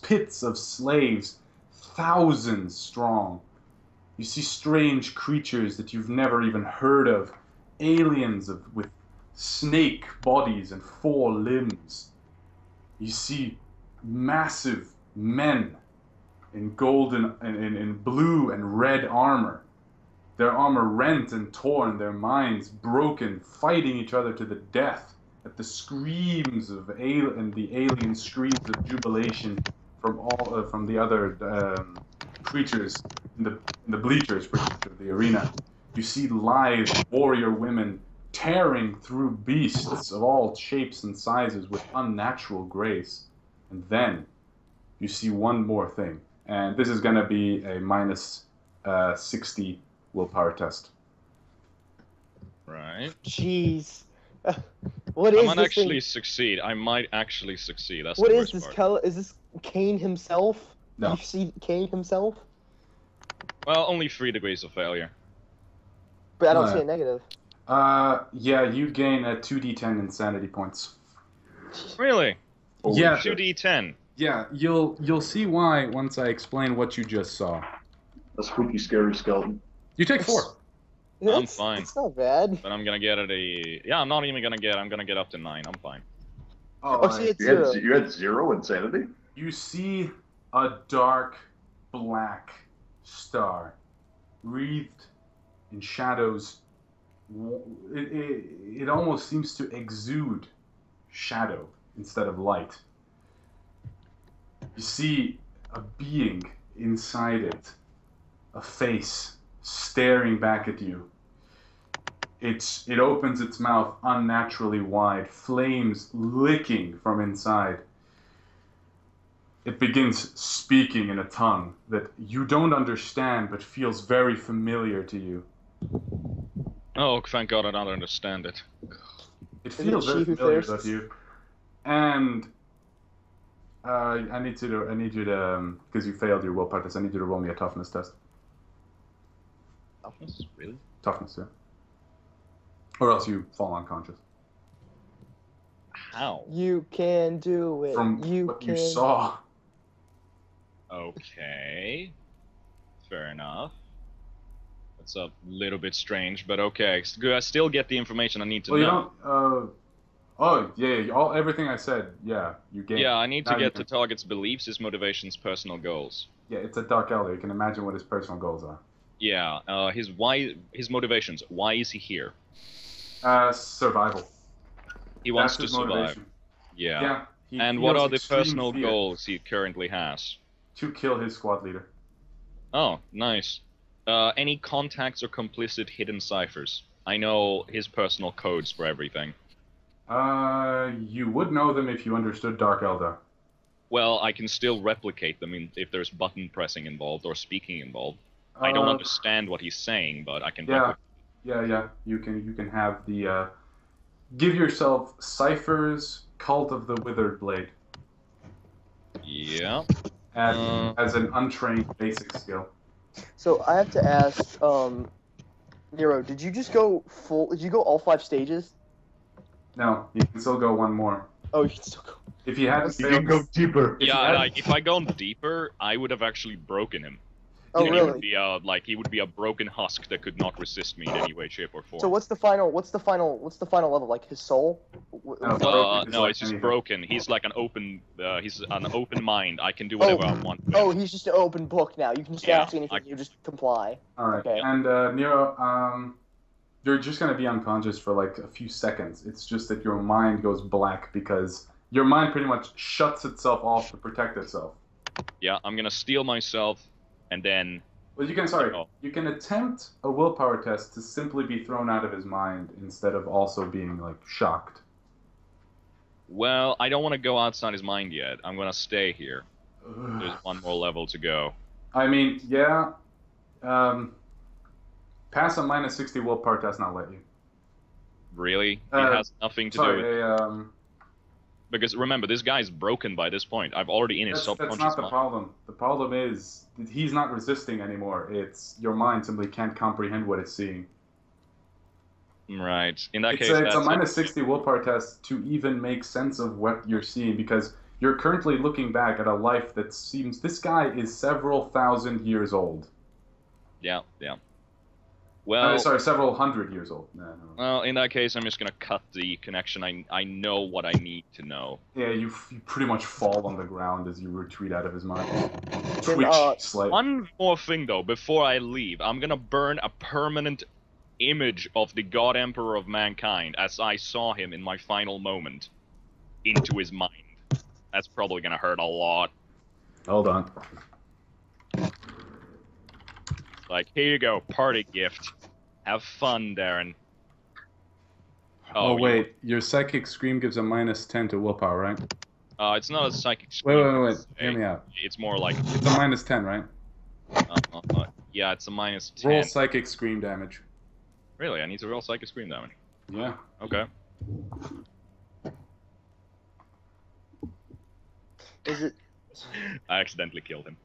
pits of slaves, thousands strong. You see strange creatures that you've never even heard of. Aliens with snake bodies and 4 limbs. You see massive men in golden and in blue and red armor. Their armor rent and torn, their minds broken, fighting each other to the death at the screams of and the alien screams of jubilation from the other creatures in the bleachers of the arena. You see lithe warrior women tearing through beasts of all shapes and sizes with unnatural grace. And then you see one more thing. And this is going to be a minus 60 willpower test. Right. Jeez. What is I might this actually thing? succeed. I might actually succeed. That's What the is worst this? part. Is this Kane himself? No. You see Kane himself? Well, only 3 degrees of failure. But I don't No. see a negative. Yeah, you gain a 2d10 insanity points. Really? Holy Yeah. shit. 2d10. Yeah, you'll see why once I explain what you just saw. A spooky, scary skeleton. You take 4. That's, fine. It's not bad. But I'm gonna get at a... Yeah, I'm not even gonna get... I'm gonna get up to 9. I'm fine. Oh, see, it's You had, 0. you had 0 insanity? You see a dark black star wreathed in shadows. It almost seems to exude shadow instead of light. You see a being inside it, a face staring back at you. It opens its mouth unnaturally wide, flames licking from inside. It begins speaking in a tongue that you don't understand but feels very familiar to you. Oh, thank God I don't understand it. It Is it feels very she who familiar thirsts? to you. And I need you to, because you failed your willpower test, I need you to roll me a toughness test. Toughness? Really? Toughness, yeah. Or else you fall unconscious. How? You can do it. From you what can. you saw. Okay. Fair enough. That's a little bit strange, but okay. I still get the information I need to Well, you know. don't, oh, yeah, everything I said, yeah, you gain. Yeah, I need to Now you get can- the target's beliefs, his motivations, personal goals. Yeah, it's a Dark Elder. You can imagine what his personal goals are. Yeah, his motivations. Why is he here? Survival. He wants That's to his survive. motivation. Yeah. Yeah. He And what feels are the extreme personal fear goals he currently has? to kill his squad leader. Oh, nice. Any contacts or complicit hidden ciphers? I know his personal codes for everything. You would know them if you understood Dark Elder. Well, I can still replicate them if there's button pressing involved or speaking involved. I don't understand what he's saying, but I can replicate. Yeah. You can have the give yourself ciphers, Cult of the Withered Blade Yeah. as an untrained basic skill. So I have to ask, Nero, did you just go full? Did you go all 5 stages? No, you can still go one more. Oh, you can still go. If you hadn't You failed, can go deeper. Yeah, like, if I gone deeper, I would have actually broken him. Oh, And really? he would be a broken husk that could not resist me in any way, shape, or form. So what's the final level? Like his soul? No, broken is no, like it's just anything. broken. He's like an open mind. I can do whatever I want. with him. Oh, he's just an open book now. You can just Yeah, ask anything. You just comply. All right. Okay. And Nero, you're just gonna be unconscious for like a few seconds. It's just that your mind goes black because your mind pretty much shuts itself off to protect itself. Yeah, I'm gonna steal myself, and then Well, you can attempt a willpower test to simply be thrown out of his mind instead of also being like shocked. well, I don't want to go outside his mind yet. I'm gonna stay here. There's one more level to go. I mean, yeah. Pass a minus 60 willpower test, not let you. Really? It has nothing to do with. Sorry, Because remember, this guy's broken by this point. I've already in his that's subconscious not the mind. problem. The problem is that he's not resisting anymore. It's your mind simply can't comprehend what it's seeing. Right. In that It's case, a that's minus 60 willpower test to even make sense of what you're seeing because you're currently looking back at a life that seems... This guy is several thousand years old. Yeah. Well, Sorry, several hundred years old. No. well, in that case, I'm just gonna cut the connection. I know what I need to know. Yeah, you pretty much fall on the ground as you retreat out of his mind. Can, Twitch slightly. One more thing, though, before I leave, I'm gonna burn a permanent image of the God Emperor of Mankind as I saw him in my final moment into his mind. That's probably gonna hurt a lot. Hold on. Like, here you go, party gift. Have fun, Darren. Oh wait, your psychic scream gives a -10 to willpower, right? It's not a psychic scream. Wait. Hear me out. It's more like... It's a -10, right? Yeah, it's a -10. Roll psychic scream damage. Really? I need to roll psychic scream damage? Yeah. Okay. Is it? I accidentally killed him.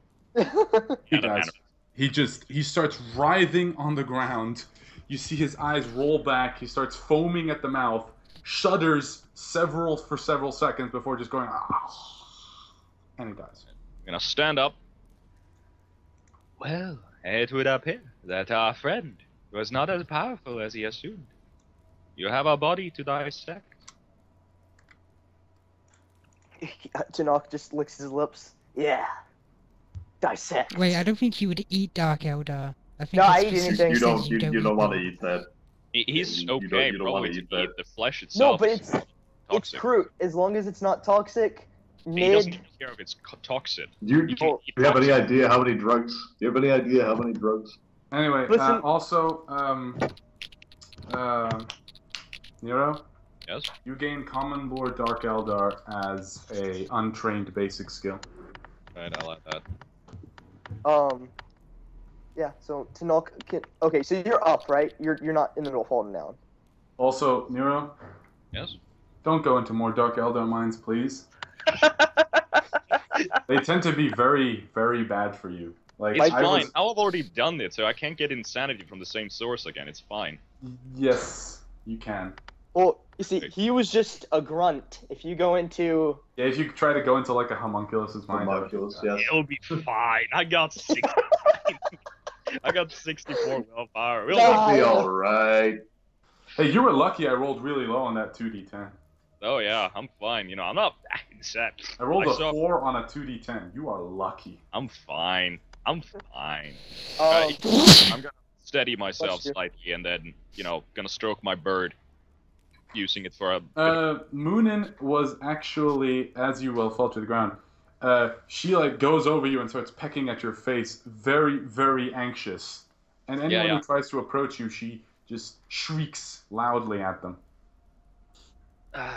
He does. He starts writhing on the ground. You see his eyes roll back. He starts foaming at the mouth, shudders for several seconds before just going, ah, and he dies. I'm gonna stand up. Well, it would appear that our friend was not as powerful as he assumed. You have a body to dissect. Tanakh just licks his lips. Yeah. Dissect. Wait, I don't think he would eat Dark Elder. I think No, I it's eat just- anything. You don't want to eat that. He's You okay, don't bro. wanna It's eat that. the flesh No, itself. but is it's toxic. fruit. As long as it's not toxic. He doesn't Mid. even care if it's toxic. Do You can you eat have any toxic. idea how many drugs? Do you have any idea how many drugs? Anyway, Listen- also, Nero, Yes? you gain Common Lore Dark Eldar as a untrained basic skill. Right, I like that. Yeah. So Tanakh can. Okay, so you're up, right? You're not in the middle of falling down. Also, Nero, Yes? don't go into more Dark Eldar mines, please. They tend to be very, very bad for you. Like It's I fine. was- I've already done it, so I can't get insanity from the same source again. It's fine. Yes, you can. Well, you see, he was just a grunt. If you go into Yeah, if you try to go into like a homunculus's mind. Homunculus, yes. It'll be fine. I got 60. I got 64 willpower. We'll God. Be alright. Hey, you were lucky I rolled really low on that 2d10. Oh yeah, I'm fine. You know, I'm not set. I rolled a saw- 4 on a 2d10. You are lucky. I'm fine. I'm fine. um, I'm gonna steady myself Bless you. slightly and then, you know, gonna stroke my bird. Using it for a... Moonin was actually, as you will fall to the ground, she like goes over you and starts pecking at your face, very, very anxious. And anyone Yeah. who tries to approach you, she just shrieks loudly at them,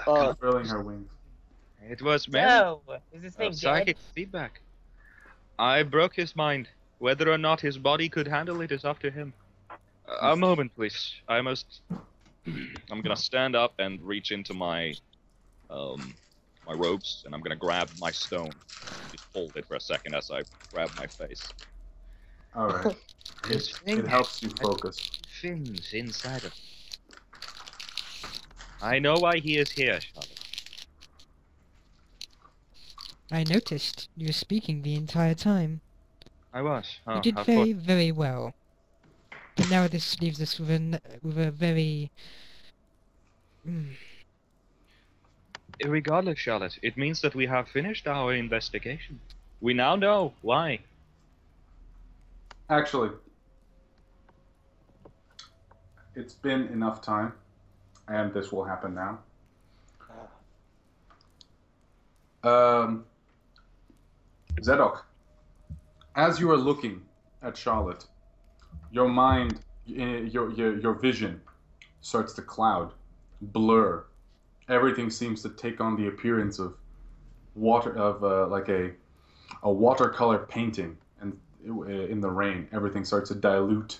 unfurling her wings. It was meant. No, is this thing dead? Psychic feedback. I broke his mind. Whether or not his body could handle it is up to him. A moment, please. I must... I'm gonna stand up and reach into my my robes, and I'm gonna grab my stone. Just hold it for a second as I grab my face. Alright. It helps you focus. Fins inside of... I know why he is here, Charlotte. I noticed you were speaking the entire time. I was. You did I very, very well. But now this leaves us with a very... Regardless, Charlotte, it means that we have finished our investigation. We now know why. Actually, it's been enough time, and this will happen now. Zedok, as you are looking at Charlotte, your mind, your vision starts to cloud, blur. Everything seems to take on the appearance of like a watercolor painting, and in the rain, everything starts to dilute.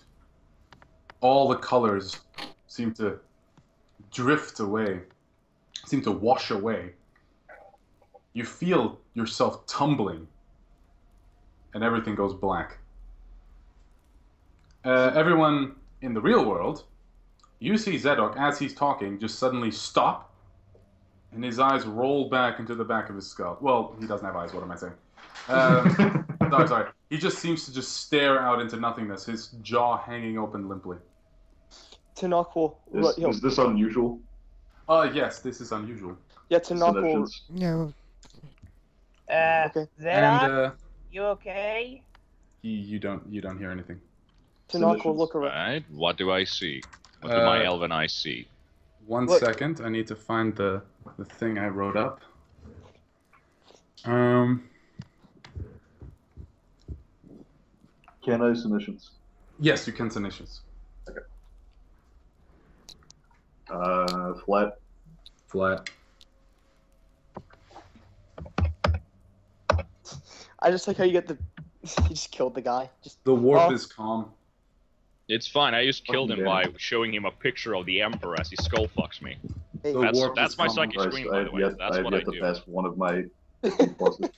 All the colors seem to drift away, seem to wash away. You feel yourself tumbling, and everything goes black. Everyone in the real world, you see Zedok, as he's talking, just suddenly stop, and his eyes roll back into the back of his skull. Well, he doesn't have eyes, what am I saying? Sorry. He just seems to just stare out into nothingness, his jaw hanging open limply. Tanakh will. Is this unusual? Yes, this is unusual. Yeah, Tanakh will. Clinicians? No, Okay. Zedok, And you okay? you don't hear anything. Tanakh will look around. Right? What do I see? What do my elven eyes see? One Look. second, I need to find the thing I wrote up. Can I submissions? Yes, you can submissions. Flat. Flat. I just like how you get the. You just killed the guy. Just The warp is calm. It's fine. I just killed him by showing him a picture of the Emperor as he skull fucks me. Hey, That's my psychic scream, by the way. That's what I do. Pass one of my pluses.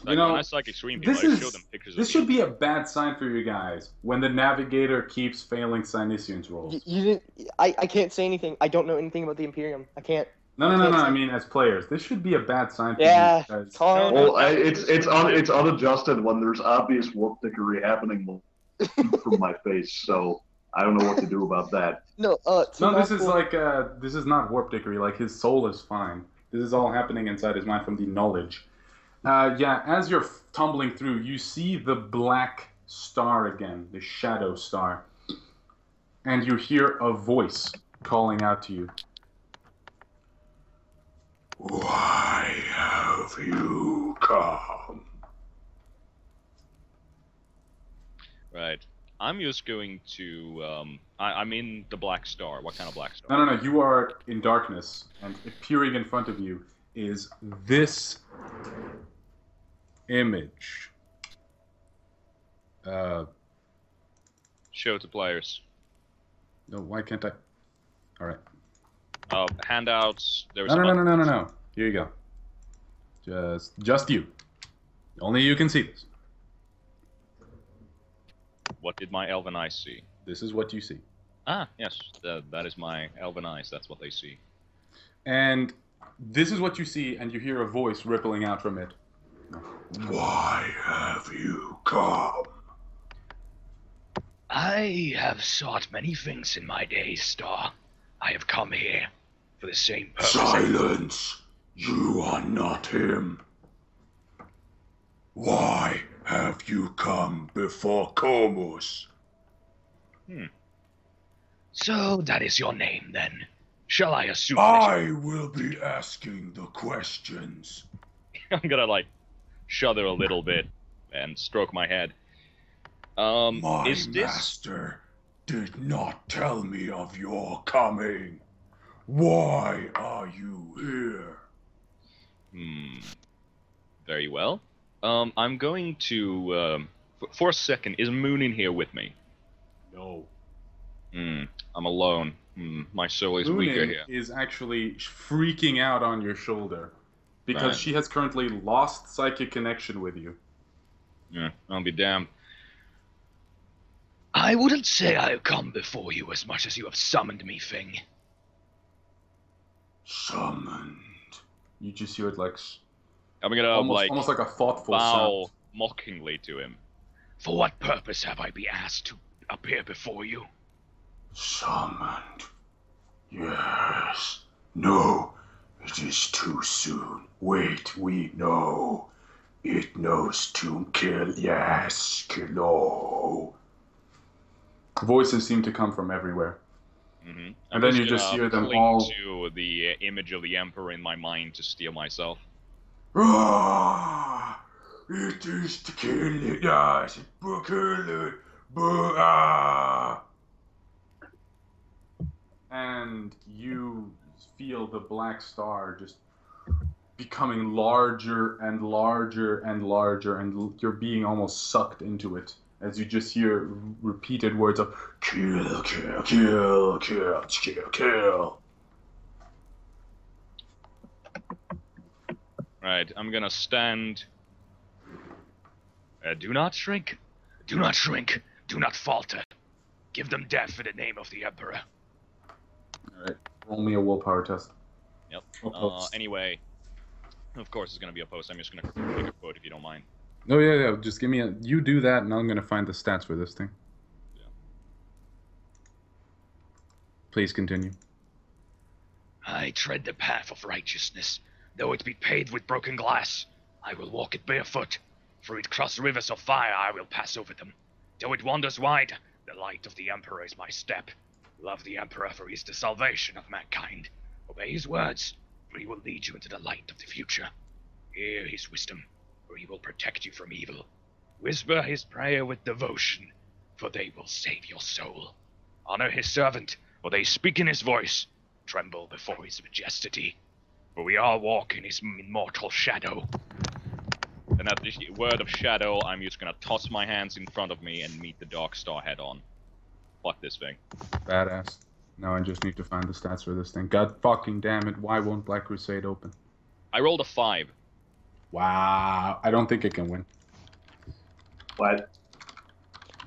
Like, when I psychic scream people, I show them pictures this of should be a bad sign for you guys when the navigator keeps failing Sinisians rolls. You didn't. I can't say anything. I don't know anything about the Imperium. I can't. No. I mean, as players, this should be a bad sign for you. Yeah. Because... Well, it's unadjusted when there's obvious warp dickery happening from my face, so I don't know what to do about that. No, this is like this is not warp dickery. Like his soul is fine. This is all happening inside his mind from the knowledge. Yeah, as you're tumbling through, you see the black star again, the shadow star, and you hear a voice calling out to you. Why have you come? Right. I'm just going to, I'm in the black star. What kind of black star? No. You are in darkness, and appearing in front of you is this image. Show to players. No, why can't I? All right. Handouts. There's No. Here you go. Just you. Only you can see this. What did my elven eyes see? This is what you see. Ah, yes. That is my elven eyes. That's what they see. And this is what you see, and you hear a voice rippling out from it. Why have you come? I have sought many things in my days, Star. I have come here for the same purpose. Silence! You are not him. Why have you come before Comus? So that is your name, then. Shall I assume I will be asking the questions. I'm gonna, like, shudder a little bit and stroke my head. My is this... master did not tell me of your coming. Why are you here? Very well. I'm going to, for a second, is Moon in here with me? No. I'm alone. My soul is weaker here. Is actually freaking out on your shoulder because she has currently lost psychic connection with you. Yeah, I'll be damned. I wouldn't say I have come before you as much as you have summoned me, Thing. Summoned. You just hear it like... I'm gonna, almost like a thoughtful bow sound. mockingly to him. For what purpose have I been asked to appear before you? Summoned. Yes. No, it is too soon. Wait, we know. It knows to kill. Yes, no. Voices seem to come from everywhere. And then you just hear them all... to the image of the Emperor in my mind to steal myself. Ah, it is to kill it. Yes, kill it. Ah. And you feel the black star just becoming larger and larger and larger, and you're being almost sucked into it as you just hear repeated words of kill, kill, kill, kill, kill, kill. Right, I'm gonna stand. Do not shrink. Do not shrink. Do not falter. Give them death in the name of the Emperor. Alright, roll me a willpower test. Yep. Anyway, of course it's gonna be a post. I'm just gonna take a quote if you don't mind. Oh yeah, just give me a... You do that and I'm gonna find the stats for this thing. Yeah. Please continue. I tread the path of righteousness, though it be paved with broken glass. I will walk it barefoot. Through it cross rivers of fire, I will pass over them. Though it wanders wide, the light of the Emperor is my step. Love the Emperor, for he is the salvation of mankind. Obey his words, for he will lead you into the light of the future. Hear his wisdom, for he will protect you from evil. Whisper his prayer with devotion, for they will save your soul. Honor his servant, for they speak in his voice. Tremble before his majesty, for we all walk in his immortal shadow. And at the word of shadow, I'm just gonna toss my hands in front of me and meet the Dark Star head on. Fuck this thing. Badass. Now I just need to find the stats for this thing. God fucking damn it, why won't Black Crusade open? I rolled a 5. Wow, I don't think it can win. What?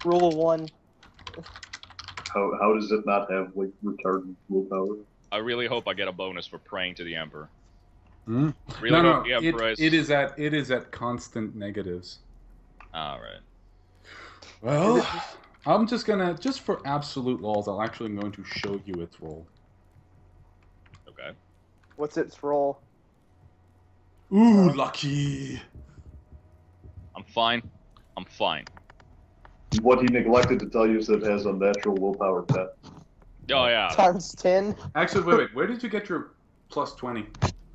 Rule of 1. How does it not have, like, retarded willpower? I really hope I get a bonus for praying to the Emperor. Hmm? Really No, hope the Emperor it is at constant negatives. Alright. Well, I'm just for absolute lols, I'm actually going to show you its roll. Okay. What's its role? Ooh, lucky. I'm fine. I'm fine. What he neglected to tell you is that it has a natural willpower 10. Oh yeah. Times 10? Actually, wait, where did you get your plus 20?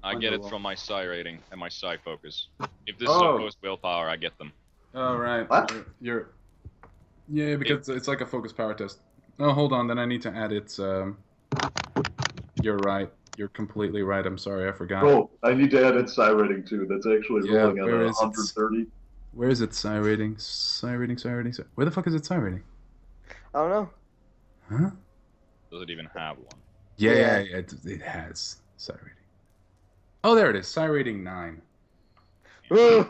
I get it from my psi rating and my psi focus. If this is opposed willpower, I get them. Oh, right. What? You're... Yeah, because it's like a focus power test. Oh, hold on, then I need to add its, You're right. You're completely right. I'm sorry, I forgot. Oh, I need to add its psi rating too. That's actually rolling on where a is it? 130. Where is its psi rating? Psi rating, psi rating, psi... Where the fuck is its psi rating? I don't know. Huh? Does it even have one? Yeah, it has psi rating. Oh, there it is. Psi rating 9. Get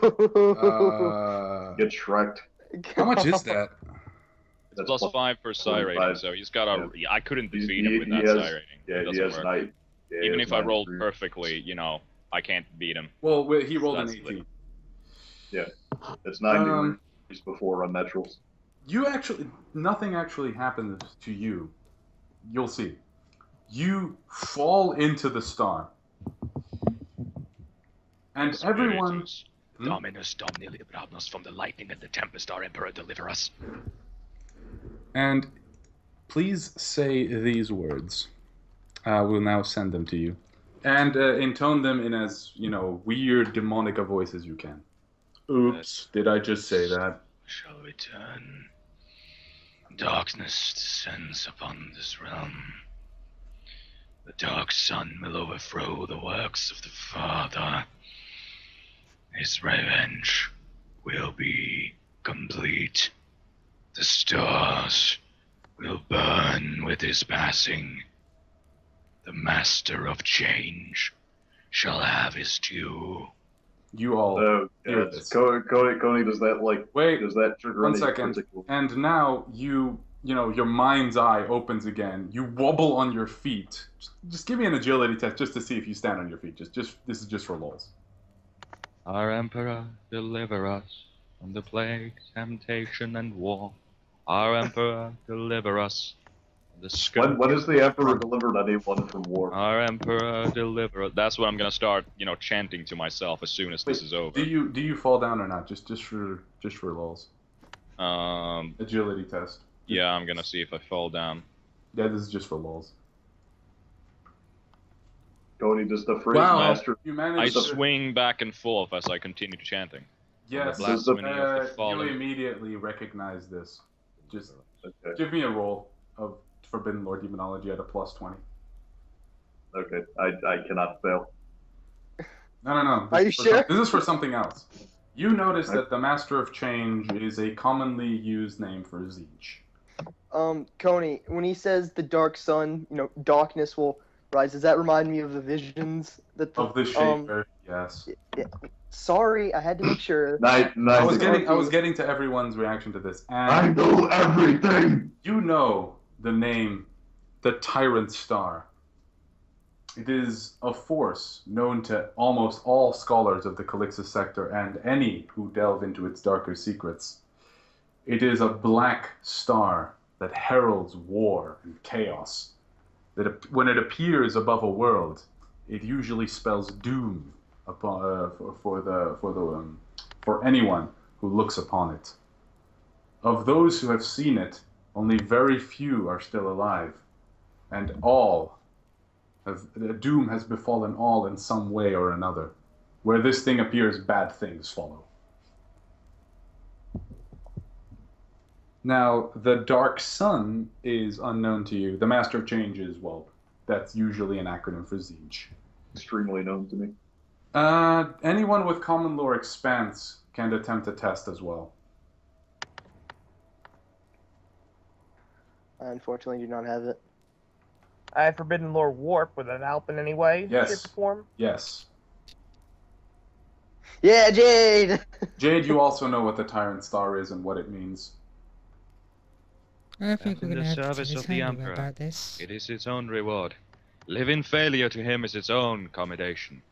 shreked. How much is that? It's plus 5 for psi rating, so he's got a... I couldn't defeat him with that has, psi rating. Yeah, he has 9. Yeah, Even if I rolled perfectly, you know, I can't beat him. Well, wait, he rolled an That's 18. Yeah, it's 9 degrees before unnaturals. You actually... Nothing actually happens to you. You'll see. You fall into the star. And everyone... Dominus Domini liberamus from the lightning and the tempest, our Emperor deliver us. And please say these words. We'll now send them to you. And intone them in as, weird, demonic a voice as you can. Oops, did I just say that? Shall return. Darkness descends upon this realm. The dark sun will overthrow the works of the Father. His revenge will be complete. The stars will burn with his passing. The Master of Change shall have his due. You all hear this. Coney, does that, does that trigger 1 any second. particular... And now your mind's eye opens again. You wobble on your feet. Just give me an agility test just to see if you stand on your feet. This is just for lulz. Our Emperor, deliver us from the plague, temptation, and war. Our Emperor, deliver us from the scourge. When is the Emperor delivered anyone from war? Our Emperor, deliver us. That's what I'm gonna start, chanting to myself as soon as this is over. Do you fall down or not? Just for lulz. Agility test. Yeah, I'm gonna see if I fall down. Yeah, this is just for lulz. Coney, does the phrase master... I swing back and forth as I continue chanting. Yes, you immediately recognize this. Just give me a roll of Forbidden Lore Demonology at a plus 20. Okay, I cannot fail. No. Are you sure? This is for something else. You notice that the Master of Change is a commonly used name for Zeech. Coney, when he says the dark sun, darkness will rise, does that remind me of the visions that of the Shaper? Yes. Yeah. Sorry, I had to make sure. I was getting to everyone's reaction to this. And I know everything. You know the name, the Tyrant Star. It is a force known to almost all scholars of the Calixus sector and any who delve into its darker secrets. It is a black star that heralds war and chaos. That when it appears above a world, it usually spells doom for anyone who looks upon it. Of those who have seen it, only very few are still alive, and doom has befallen all in some way or another. Where this thing appears, bad things follow. Now, the Dark Sun is unknown to you. The Master of Change is, well, that's usually an acronym for Siege. Extremely known to me. Anyone with Common Lore Expanse can attempt a test as well. I unfortunately do not have it. I have Forbidden Lore Warp. Would that help in any way? Yes. Shape or form? Yes. Yeah, Jade! Jade, you also know what the Tyrant Star is and what it means. I think And we're in gonna the have to service tell of the His Emperor, about this. it is its own reward. Living failure to him is its own commendation.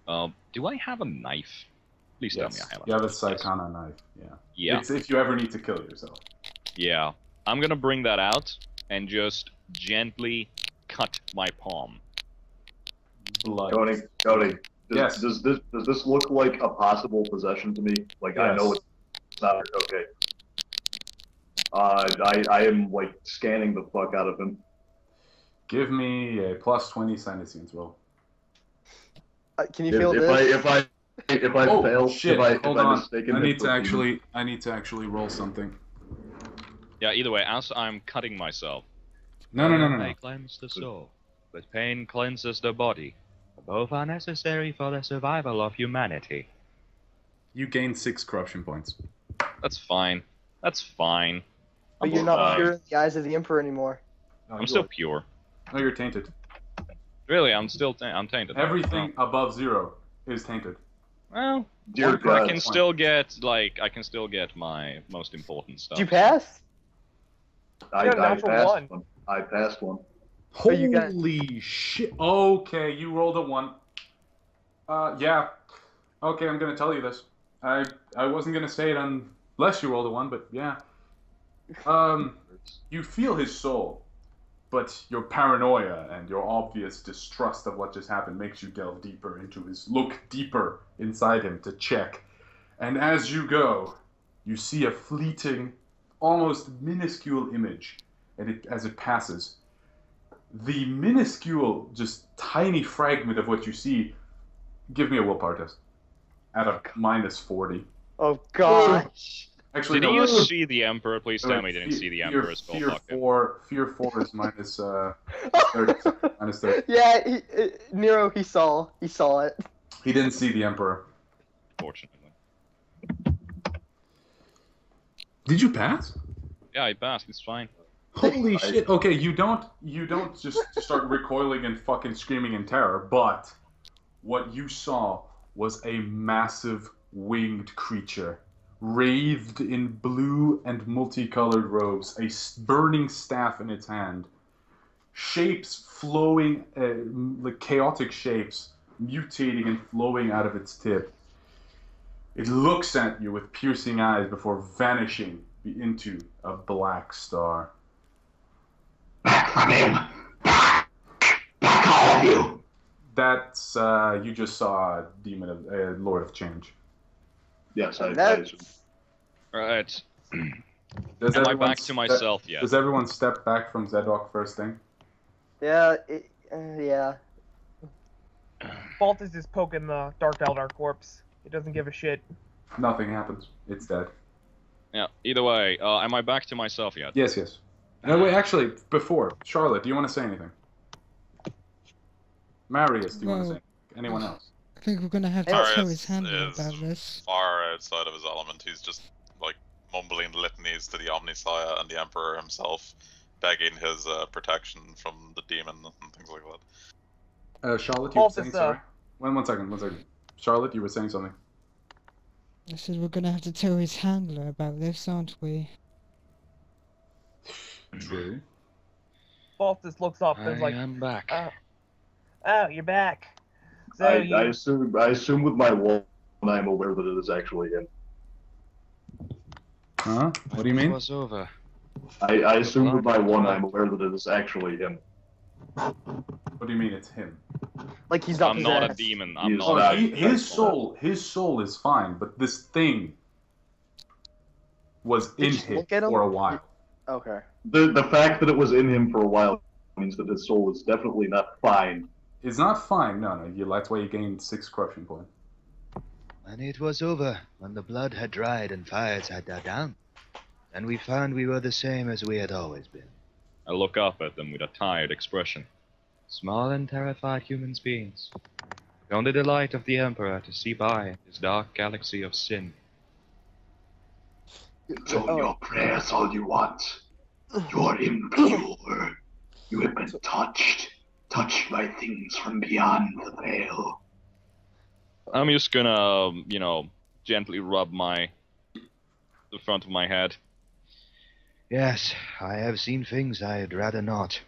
Do I have a knife? Please tell me Yes. I have a You have a knife. Yes. Psychana knife. Yeah. Yeah. It's if you ever need to kill yourself. Yeah. I'm gonna bring that out and just gently cut my palm. Blood. Cody. Yes. Does this look like a possible possession to me? Like I know Yes. it's not okay. I am like scanning the fuck out of him. Give me a plus 20 Senescence roll. Can you feel this? If I Oh, fail, shit. if Hold I on. mistaken I him need for to actually roll something. Yeah, either way, as I'm cutting myself. No. May cleanse the soul, but pain cleanses the body. Both are necessary for the survival of humanity. You gain 6 corruption points. That's fine. That's fine. But you're not pure in the eyes of the Emperor anymore. No, I'm you still are. pure. No, you're tainted. Really, I'm still I'm tainted. Everything above 0 is tainted. Well, Dear I God. can still get my most important stuff. Did you pass? I You got a natural passed one. one. I passed one. Oh, you got- Holy shit. Okay, you rolled a 1. Yeah. Okay, I'm gonna tell you this. I wasn't gonna say it unless you rolled a 1, but yeah. You feel his soul, but your paranoia and your obvious distrust of what just happened makes you delve deeper into look deeper inside him to check. And as you go, you see a fleeting, almost minuscule image, and as it passes, the minuscule, just tiny fragment of what you see. Give me a willpower test. At a minus 40. Oh gosh. Actually, Did no. you see the Emperor? Please tell me you didn't Fear- see the fear- Emperor as well. Fear Fuck him. 4 is minus 30. Minus 30. Yeah, Nero, he saw it. He didn't see the Emperor. Fortunately. Did you pass? Yeah, I passed. It's fine. Holy shit. Okay, you don't just start recoiling and fucking screaming in terror, but what you saw was a massive winged creature, wreathed in blue and multicolored robes, a burning staff in its hand, shapes flowing, like chaotic shapes, mutating and flowing out of its tip. It looks at you with piercing eyes before vanishing into a black star. Back from him! Back, all of you! That's, you just saw a demon of, Lord of Change. Yes, I That's... Alright. Does Am I everyone back to myself yet? Does everyone step back from Zedok first thing? Yeah, yeah. Baltus is poking the Dark Eldar corpse. He doesn't give a shit. Nothing happens. It's dead. Yeah, either way, am I back to myself yet? Yes. No, wait, actually, before, Charlotte, do you want to say anything? Marius, do you want to say anything? Anyone else? I think we're gonna have to Marius tell his handler is about this. far outside of his element. He's just like mumbling litanies to the Omnisaya and the Emperor himself, begging his protection from the demon and things like that. Charlotte, you were Baltus, saying, sorry? One second. Charlotte, you were saying something. I said we're gonna have to tell his handler about this, aren't we? True. Baltus looks up and is like, am back. "Oh, you're back." So I assume with my one, I'm aware that it is actually him. Huh? What do you It mean? was over. I assume with my one, I'm aware that it is actually him. What do you mean it's him? Like he's not I'm not a possessed. demon. He I'm is not. not. His soul is fine, but this thing was Did in you him look at him? for a while. Okay. The fact that it was in him for a while means that his soul is definitely not fine. It's not fine. No. That's why you gained 6 corruption points. When it was over, when the blood had dried and fires had died down, and we found we were the same as we had always been. I look up at them with a tired expression. Small and terrified human beings. Only the light of the Emperor to see by his dark galaxy of sin. Tone your prayers all you want. You're impure. You have been touched by things from beyond the veil. I'm just gonna, gently rub the front of my head. Yes, I have seen things I'd rather not.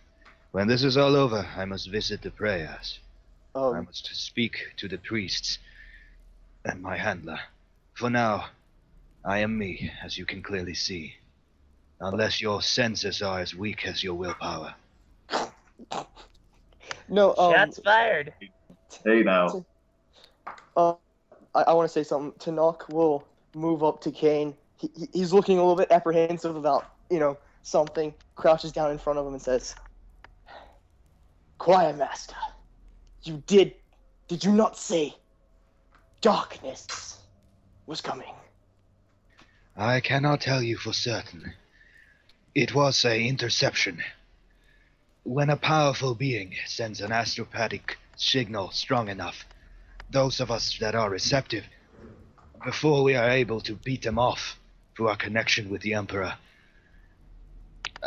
When this is all over, I must visit the prayers. I must speak to the priests and my handler. For now, I am me, as you can clearly see. Unless your senses are as weak as your willpower. No, Shots fired. Hey now. I want to say something. Tanakh will move up to Kane. He's looking a little bit apprehensive about, something. Crouches down in front of him and says, Quiet Master, did you not say darkness was coming? I cannot tell you for certain. It was an interception. When a powerful being sends an astropathic signal strong enough, those of us that are receptive, before we are able to beat them off through our connection with the Emperor.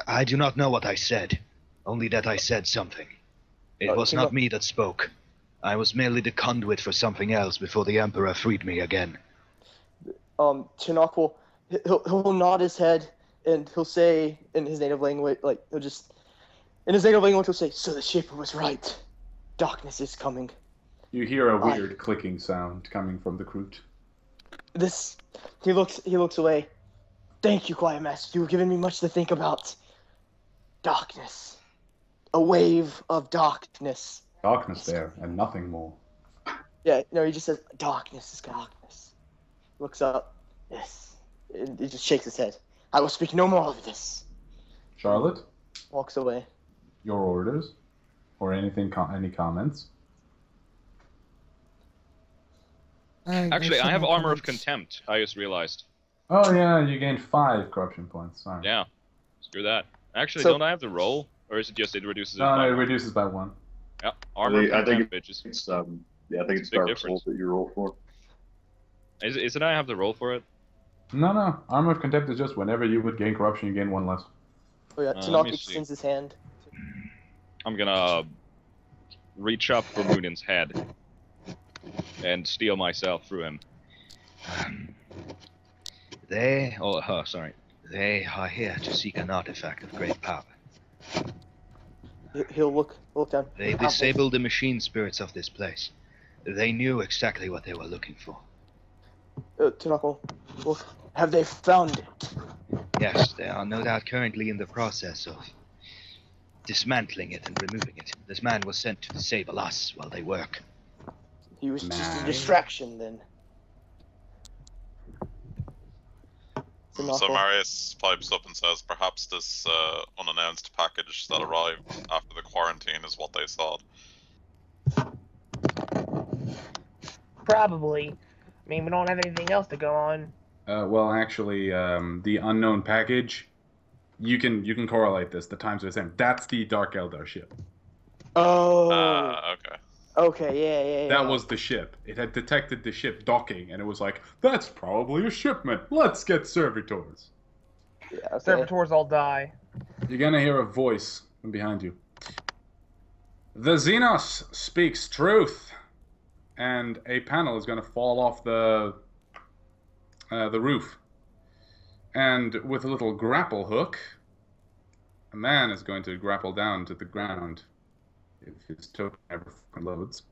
I do not know what I said, only that I said something. It was not me that spoke. I was merely the conduit for something else before the Emperor freed me again. Tanakh he'll nod his head and he'll say in his native language, he'll say, so the Shaper was right. Darkness is coming. You hear a weird clicking sound coming from the Kroot. He looks away. Thank you, Quiet Master. You've given me much to think about. Darkness. A wave of darkness. Darkness there, and nothing more. Yeah, no, he just says, darkness is darkness. Looks up. Yes. He just shakes his head. I will speak no more of this. Charlotte? Walks away. Your orders? Or anything? Any comments? Actually, I have Armor of Contempt. I just realized. Oh yeah, you gained 5 corruption points. Sorry. Yeah. Screw that. Actually, don't I have to roll? Or is it just it reduces it by 1? No, it reduces by 1. Yeah, Armor of Contempt, bitches. I think it's Dark Souls that you roll for. Is it I have to roll for it? No. Armor of Contempt is just whenever you would gain corruption, you gain 1 less. Oh yeah, Tanakh extends his hand. I'm gonna reach up for Munin's head and steal myself through him. They are here to seek an artifact of great power. He'll look down. They disabled the machine spirits of this place. They knew exactly what they were looking for. Tanakh, look, have they found it? Yes, they are no doubt currently in the process of dismantling it and removing it. This man was sent to disable us while they work. He was just a distraction then. So Marius pipes up and says, perhaps this unannounced package that arrived after the quarantine is what they sought. Probably. I mean, we don't have anything else to go on. Well, actually, the unknown package, you can correlate this. The times are the same. That's the Dark Eldar ship. Oh. Okay. Okay, yeah. That was the ship. It had detected the ship docking, and it was like, that's probably a shipment. Let's get servitors. Yeah, okay. Servitors all die. You're gonna hear a voice from behind you. The Xenos speaks truth. And a panel is gonna fall off the roof. And with a little grapple hook, a man is going to grapple down to the ground. If his token ever loads.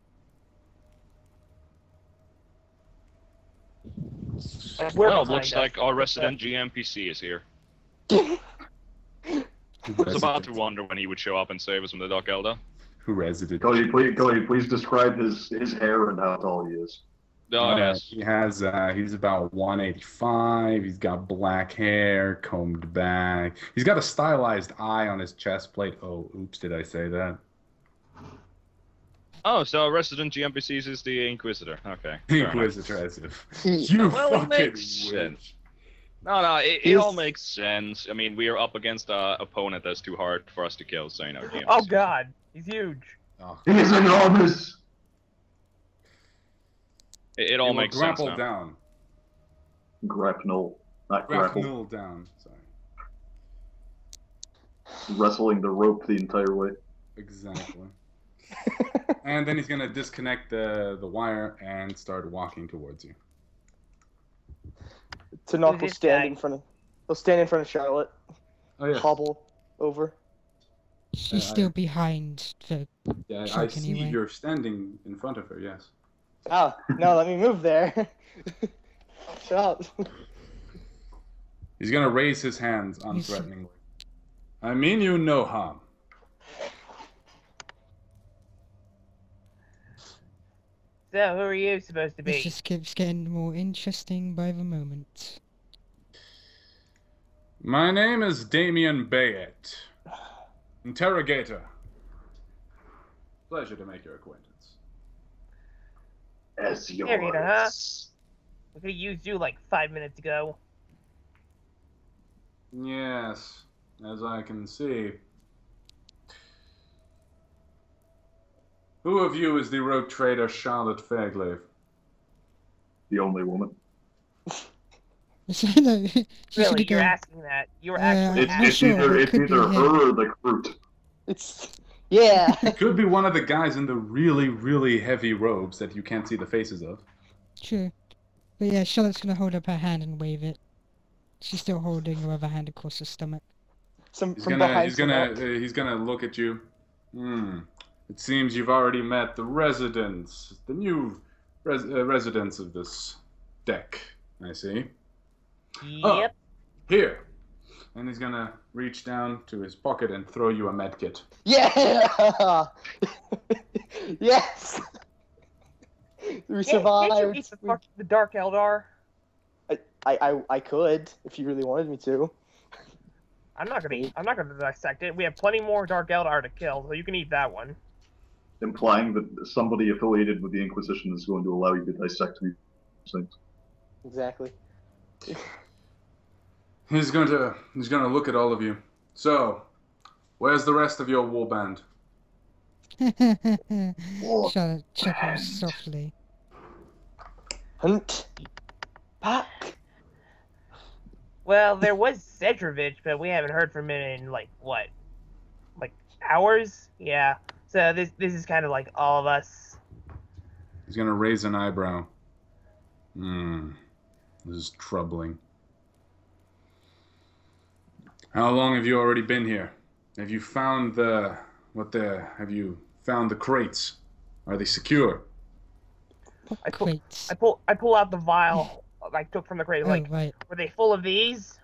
Well, looks like our resident GMPC is here. I was about to wonder when he would show up and save us from the Dark Eldar. Who resident? Cody, please describe his hair and how tall he is. Yes. He has, he's about 185, he's got black hair, combed back. He's got a stylized eye on his chest plate. Oh, oops, did I say that? Oh, so resident GMPCs is the Inquisitor. Okay. Inquisitor, as if you well, it fucking makes wish. sense. No, it all makes sense. I mean, we are up against an opponent that's too hard for us to kill, so you know. Oh god, he's huge. Oh. He is enormous. It all makes sense grapple now. down. Grapnel, not grapple. Grapnel down. Sorry. Wrestling the rope the entire way. Exactly. And then he's gonna disconnect the wire and start walking towards you. Tanakh will this stand guy? in front of. He'll stand in front of Charlotte. Oh yeah. Hobble over. She's still behind the Yeah, I truck see anyway. you're standing in front of her. Yes. Ah, no, let me move there. Shut up. He's gonna raise his hands unthreateningly. I mean you no harm. So, who are you supposed to This be? just keeps getting more interesting by the moment. My name is Damien Bayet. Interrogator. Pleasure to make your acquaintance. As Interrogator, huh? yours. We could have used you like 5 minutes ago. Yes, as I can see. Who of you is the rogue trader Charlotte Fairglaive? The only woman. No, she Really, should've you're gone- asking that. You're actually It's, I'm it's sure either it it's could be either him. her or the Groot. It's yeah. It could be one of the guys in the really, really heavy robes that you can't see the faces of. True. But yeah, Charlotte's gonna hold up her hand and wave it. She's still holding her other hand across her stomach. Some He's from gonna, behind. he's gonna look at you. It seems you've already met the residents, the new residents of this deck. I see. Oh, Yep. here. And he's gonna reach down to his pocket and throw you a med kit. Yeah. Yes. We Can't you survived. eat the Dark Eldar? I could if you really wanted me to. I'm not gonna dissect it. We have plenty more Dark Eldar to kill, so you can eat that one. Implying that somebody affiliated with the Inquisition is going to allow you to dissect these things. Exactly. He's gonna look at all of you. So, where's the rest of your warband? Charlotte chuckles softly. Hunt. Pack. Well, there was Cedrovich, but we haven't heard from him in like what? Like hours? Yeah. So this is kind of like all of us. He's gonna raise an eyebrow. This is troubling. How long have you already been here? Have you found have you found the crates? Are they secure? Crates. I pull out the vial I took from the crate. Oh, Like, right. were they full of these?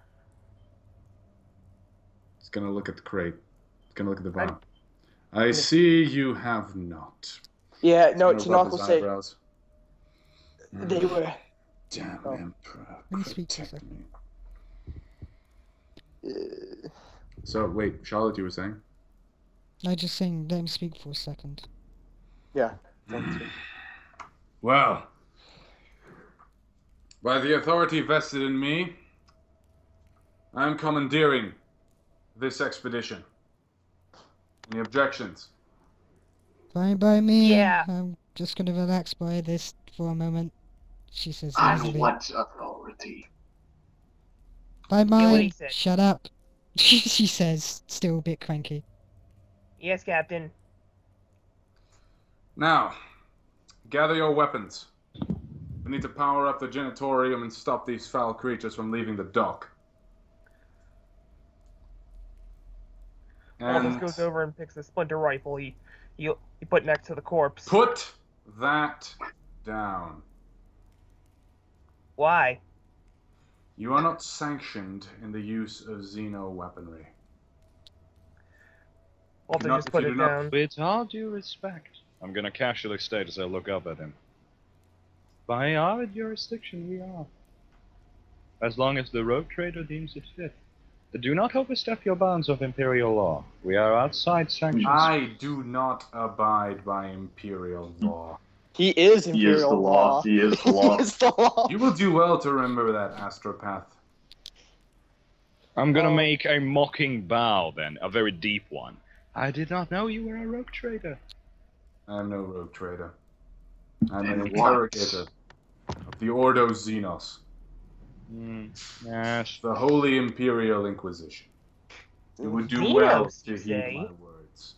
He's gonna look at the crate. He's gonna look at the vial. I see you have not. Yeah, no, He's gonna rub Tanakh will his say eyebrows. they were. Damn Oh. Emperor, Let me speak to protect me. Uh, So wait, Charlotte, you were saying? I just saying, let him speak for a second. yeah. Thanks. Well, by the authority vested in me, I am commandeering this expedition. Any objections? Fine by me. Yeah. I'm just gonna relax by this for a moment. She says On easily. what authority? By what he mine. said. Shut up. She says, still a bit cranky. Yes, Captain. Now, gather your weapons. We need to power up the genitorium and stop these foul creatures from leaving the dock. Aldous And goes over and picks the splinter rifle he put next to the corpse. put that down. Why? You are not sanctioned in the use of Xeno weaponry. Walter Not just if put you it do not- down. With all due respect, I'm gonna casually state as I look up at him. By our jurisdiction, we are. As long as the rogue trader deems it fit. Do not overstep your bounds of imperial law. We are outside sanctions. I do not abide by imperial law. He is He is Imperial the law. He is the law. He is the law. You will do well to remember that, astropath. I'm gonna make a mocking bow then, a very deep one. I did not know you were a rogue trader. I'm no rogue trader. I'm an interrogator of the Ordo Xenos. Yes. The Holy Imperial Inquisition. You would do Xenos, well you to say? heed my words.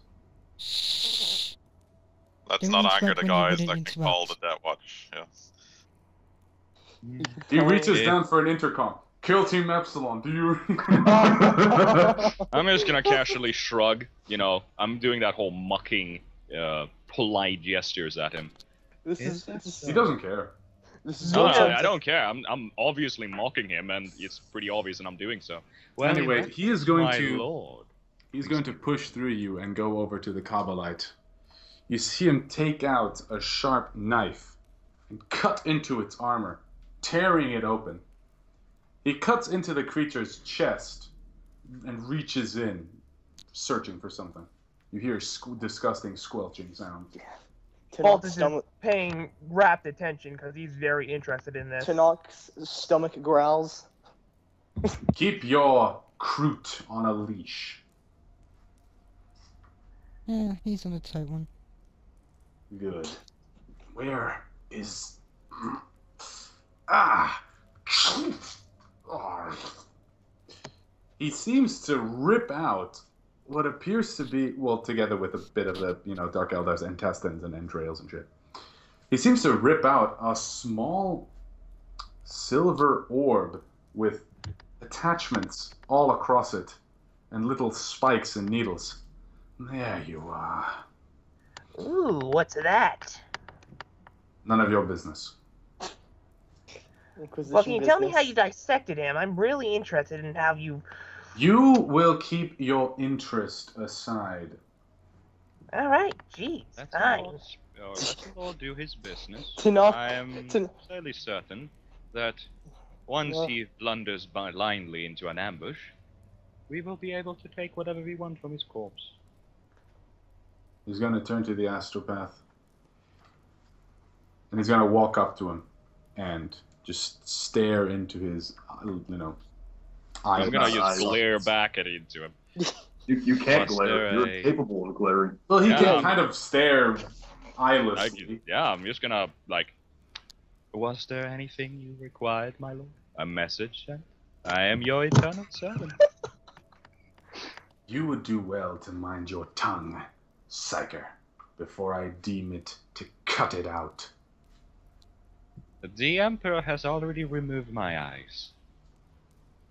Let's Don't not anger interrupt the when you guys wouldn't that can call the interrupt. Death Watch. Yes. He reaches down for an intercom. Kill Team Epsilon, do you... I'm just gonna casually shrug, you know, I'm doing that whole mocking, polite gestures at him. This He doesn't care. This is No, your turn I to- don't care. I'm obviously mocking him, and it's pretty obvious, and I'm doing so. Well, Anyway, he is going my to... lord. He's going to push through you and go over to the Kabbalite. You see him take out a sharp knife and cut into its armor, tearing it open. He cuts into the creature's chest and reaches in, searching for something. You hear a disgusting squelching sound. Baltus is paying rapt attention because he's very interested in this. Tanak's stomach growls. Keep your Kroot on a leash. Yeah, he's on a tight one. Good. Where is... Ah! He seems to rip out what appears to be, well, together with a bit of the, you know, Dark Eldar's intestines and entrails and shit. He seems to rip out a small silver orb with attachments all across it and little spikes and needles. There you are. Ooh, what's that? None of your business. Well, can you tell me how you dissected him? I'm really interested in how you... You will keep your interest aside. Alright, jeez, fine. Let the Lord do his business. Tanak, I am fairly certain that once he blunders blindly into an ambush, we will be able to take whatever we want from his corpse. He's going to turn to the astropath. And he's going to walk up to him and just stare into his, you know, eyes. I'm going to just glare back at into him. You can't Was glare. there You're a- capable of glaring. Well, he Yeah. can kind of stare eyelessly. I'm just going to, like, was there anything you required, my lord? A message sent? I am your eternal servant. You would do well to mind your tongue, Psyker, before I deem it to cut it out. The Emperor has already removed my eyes.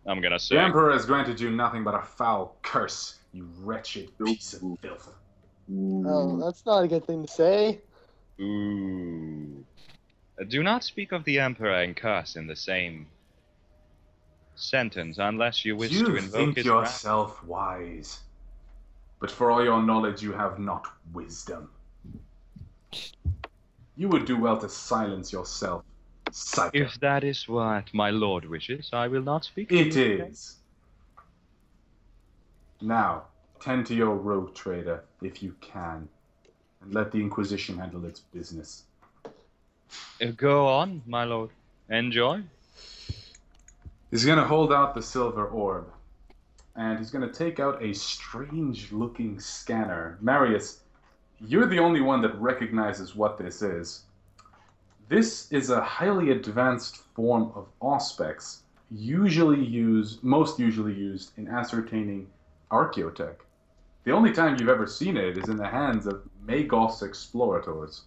I'm gonna say. The Emperor has granted you nothing but a foul curse, you wretched piece of filth. Oh, that's not a good thing to say. Ooh. Do not speak of the Emperor and curse in the same sentence unless you wish to You invoke think his wrath. yourself wise, but for all your knowledge you have not wisdom. You would do well to silence yourself, Psyker. If that is what my lord wishes, I will not speak to It you. is. Now, tend to your rogue trader, if you can, and let the Inquisition handle its business. Go on, my lord. Enjoy. He's going to hold out the silver orb, and he's going to take out a strange-looking scanner. Marius, you're the only one that recognizes what this is. This is a highly advanced form of auspex, most usually used in ascertaining archaeotech. The only time you've ever seen it is in the hands of Magos explorators.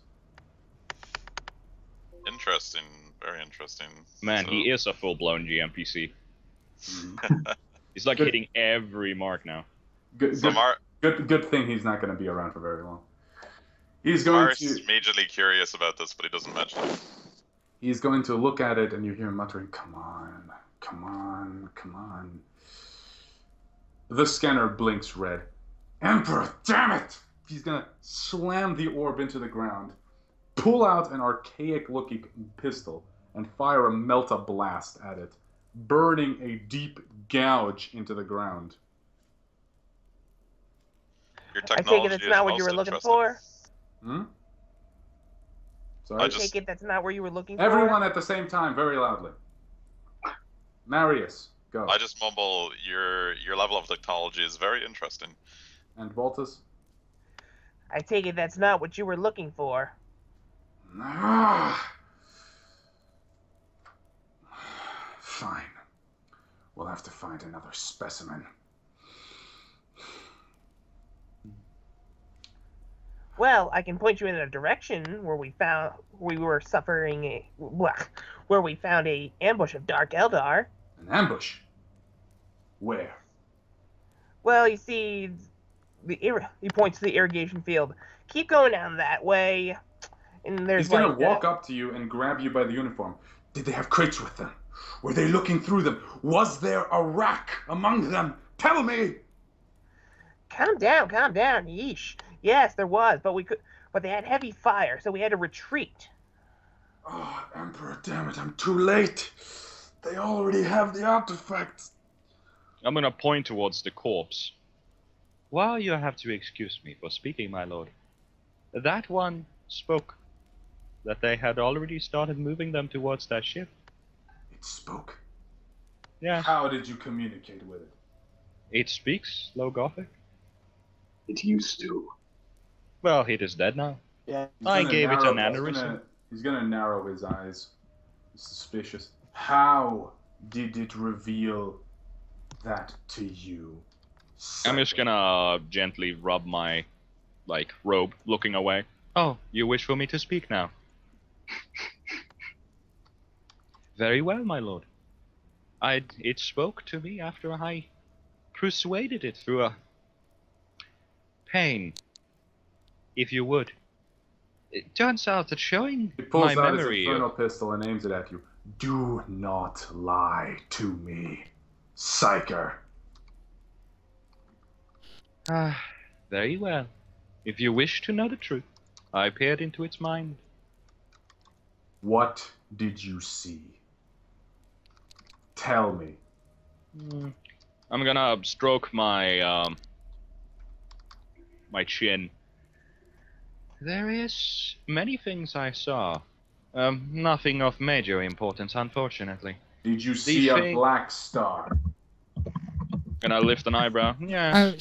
Interesting. Very interesting. Man, So- he is a full-blown GMPC. He's like Good. hitting every mark now. Good, So good thing he's not going to be around for very long. He's going Mars to... is majorly curious about this, but he doesn't mention it. He's going to look at it, and you hear him muttering, "Come on, come on, come on." The scanner blinks red. Emperor, damn it! He's going to slam the orb into the ground, pull out an archaic-looking pistol, and fire a melta blast at it, burning a deep gouge into the ground. Your I technology take it that's is not what most you were looking interesting. for? Hmm? I Sorry? just- Take it that's not where you were looking for? Everyone at the same time, very loudly. Marius, Go. I just mumble, your level of technology is very interesting. And Voltus? I take it that's not what you were looking for. Ah. Fine. We'll have to find another specimen. Well, I can point you in a direction where we found where we found a ambush of Dark Eldar. An ambush? Where? Well, you see, he points to the irrigation field. Keep going down that way, and there's He's gonna walk up to you and grab you by the uniform. Did they have crates with them? Were they looking through them? Was there a rack among them? Tell me! Calm down, yeesh. Yes, there was, but they had heavy fire, so we had to retreat. Oh, Emperor, damn it, I'm too late. They already have the artifacts. I'm gonna point towards the corpse. Well, you have to excuse me for speaking, my lord. That one spoke that they had already started moving them towards that ship. It spoke? Yeah. How did you communicate with it? It speaks Low Gothic. It used to. Well, it is dead now. Yeah. I gave it an aneurysm. He's gonna narrow his eyes. He's suspicious. How did it reveal that to you? I'm just gonna gently rub my, robe, looking away. Oh, you wish for me to speak now? Very well, my lord. It spoke to me after I persuaded it through a pain, if you would. It turns out that showing He pulls my out memory his infernal pistol and aims it at you. Do not lie to me, Psyker. Very well. If you wish to know the truth, I peered into its mind. What did you see? Tell me. I'm gonna stroke my my chin. There is many things I saw. Nothing of major importance, unfortunately. Did you see a black star? Gonna lift an eyebrow. Yeah.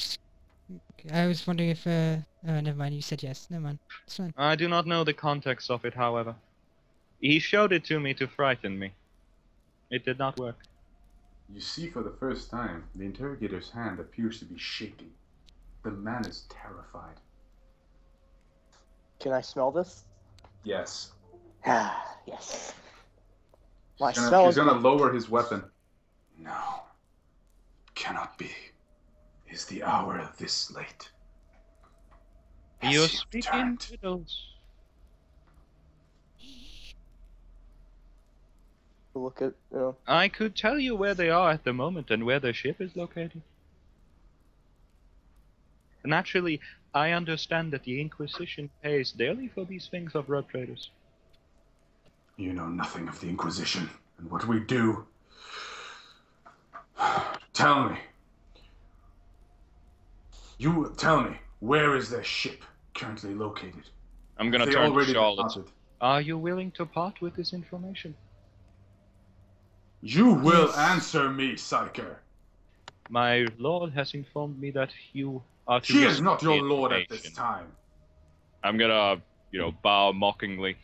I was wondering if, oh, never mind, you said yes. Never mind. It's fine. I do not know the context of it, however. He showed it to me to frighten me. It did not work. You see, for the first time, the interrogator's hand appears to be shaking. The man is terrified. Can I smell this? Yes. Ah, yes. He's gonna lower his weapon. No. Cannot be. Is the hour this late? You're speaking riddles. Look at, you know. I could tell you where they are at the moment and where their ship is located. Naturally, I understand that the Inquisition pays daily for these things of rogue traders. You know nothing of the Inquisition and what we do. Tell me. You tell me, where is their ship currently located? I'm gonna turn to Charlotte. Are you willing to part with this information? You will answer me, Psyker. My lord has informed me that you are to... She is not your lord at this time. I'm gonna, bow mockingly.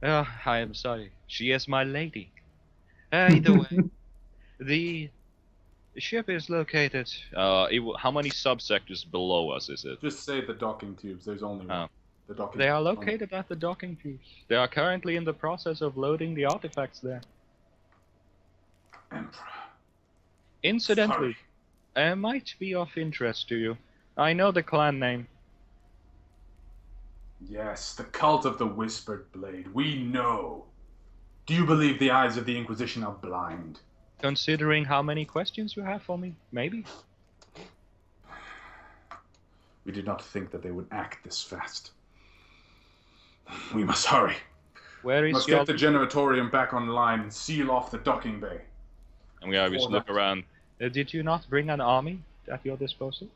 I am sorry. She is my lady. Either way, the ship is located... how many subsectors below us is it? Just say the docking tubes. There's only one. The docking they are located at the docking tubes. They are currently in the process of loading the artifacts there. Emperor. Incidentally, it might be of interest to you. I know the clan name. Yes, the cult of the Whispered Blade. We know. Do you believe the eyes of the Inquisition are blind? Considering how many questions you have for me, maybe. We did not think that they would act this fast. We must hurry. Where is must get the generatorium back online and seal off the docking bay. I'm gonna just look around. Did you not bring an army at your disposal?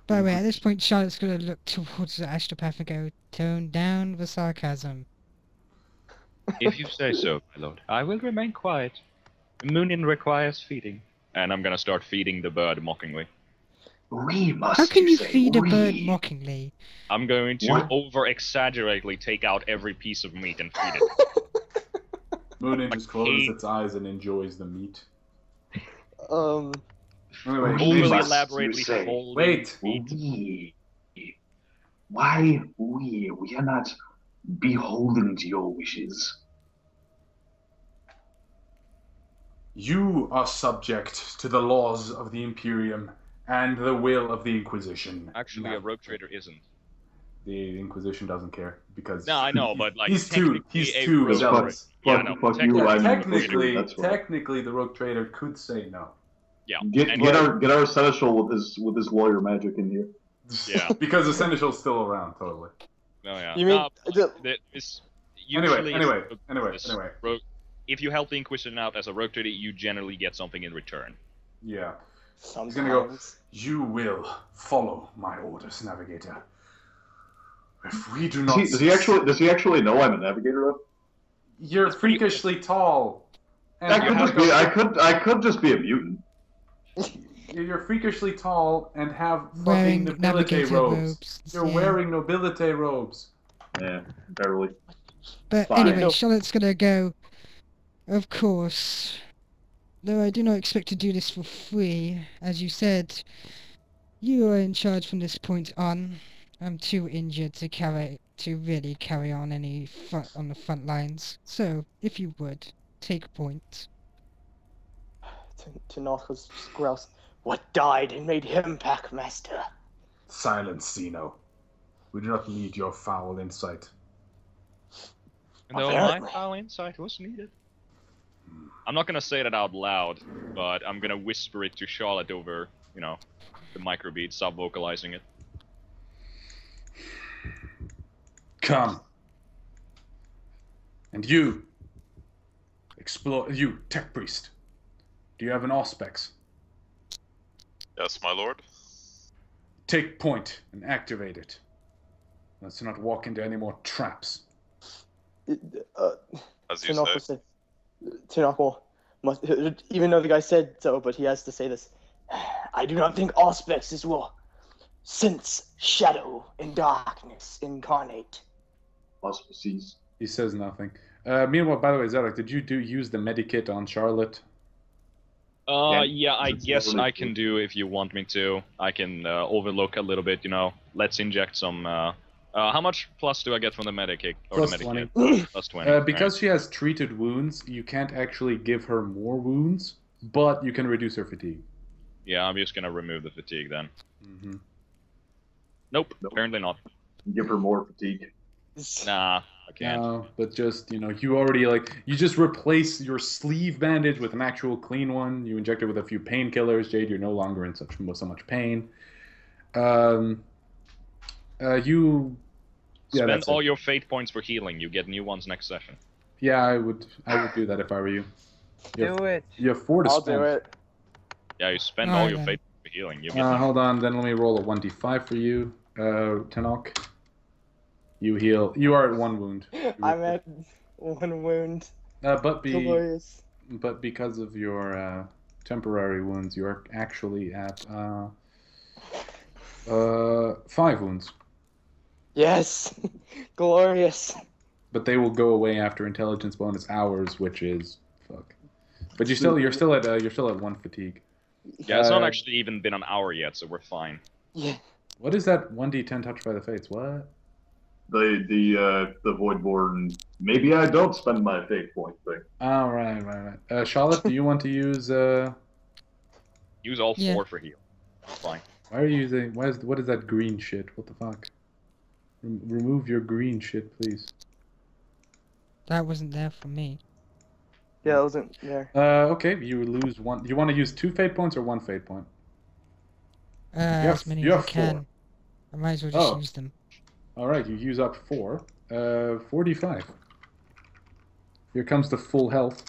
By the way, at this point, Charlotte's gonna look towards the astropath and go, tone down the sarcasm. If you say so, my lord. I will remain quiet. Moonin requires feeding. And I'm gonna start feeding the bird mockingly. We must. How can you say feed a bird we? mockingly? I'm going to What? over-exaggerately take out every piece of meat and feed it. Moonin just closes its eyes and enjoys the meat. Um. Anyway, Overly must, elaborately you say. folding Wait. meat. We. Why we? We are not beholden to your wishes. You are subject to the laws of the Imperium and the will of the Inquisition. Actually, No, a rogue trader isn't. the Inquisition doesn't care because No, I know, but like he's too technically a zealous. rogue Fuck, Yeah, fuck, no, fuck technically- you, Yeah, I'm technically, that's right. technically, the rogue trader could say no. Yeah. Get and- our seneschal with his lawyer magic in here. Yeah. Because the seneschal's still around, totally. No, yeah. You mean No, it's usually Anyway. if you help the Inquisition out as a rogue trader, you generally get something in return. Yeah. Sometimes. gonna go, You will follow my orders, Navigator. If we do not... Does he actually know I'm a navigator of? You're It's pretty- freakishly tall. And I could just be a mutant. You're freakishly tall and have fucking Wearing nobilite navigator robes. You're yeah. wearing nobilite robes. Yeah, barely. But Fine. anyway, Charlotte's gonna go. Of course. Though I do not expect to do this for free. As you said, you are in charge from this point on. I'm too injured to really carry on any on the front lines. So, if you would, take point. Tanaka's just growls. What died and made him Packmaster? Silence, Xeno. We do not need your foul insight. No, my Apparently. foul insight was needed. I'm not gonna say that out loud, but I'm gonna whisper it to Charlotte over, the microbeat, sub-vocalizing it. Come. And you, you, tech priest. Do you have an auspex? Yes, my lord. Take point and activate it. Let's not walk into any more traps. As you Tanaka say. Tanaka must, even though the guy said so, but he has to say this. I do not think Auspex will sense shadow and darkness incarnate. Auspices. He says nothing. Meanwhile, by the way, Zarek, did you use the medikit on Charlotte? Yeah, I It's guess really I can do if you want me to. I can overlook a little bit, Let's inject some. How much plus do I get from the medikit? Plus the 20. Plus 20. Because she has treated wounds, you can't actually give her more wounds, but you can reduce her fatigue. Yeah, I'm just gonna remove the fatigue then. Mm-hmm. Nope, apparently not. Give her more fatigue. Nah, I can't. No, but just, you already, you just replace your sleeve bandage with an actual clean one. You inject it with a few painkillers. Jade, you're no longer in so much pain. Spend all your fate points for healing. You get new ones next session. Yeah, I would do that if I were you. Do it. You have 4 to I'll spend. do it. Yeah, you spend Oh, all your yeah. fate for healing. You get Hold on, then let me roll a 1d5 for you, Tanok. You heal. You are at 1 wound. I'm at 1 wound. But Glorious. because of your temporary wounds, you are actually at 5 wounds. Yes. Glorious. But they will go away after intelligence bonus hours, which is fuck. But you're still at 1 fatigue. Yeah, it's not actually even been an hour yet, so we're fine. Yeah. What is that 1d10 touched by the fates? What? The Voidborn. Maybe I don't spend my fate point thing. Oh, right. Charlotte, do you want to use Use all 4 Yeah. for heal. Fine. Why are you using? What is that green shit? What the fuck? Remove your green shit, please. That wasn't there for me. Yeah, it wasn't there. Okay, you lose 1. You want to use 2 fate points or 1 fate point? As many you as I have can. 4. I might as well just Oh. use them. All right, you use up 4. 45. Here comes the full health.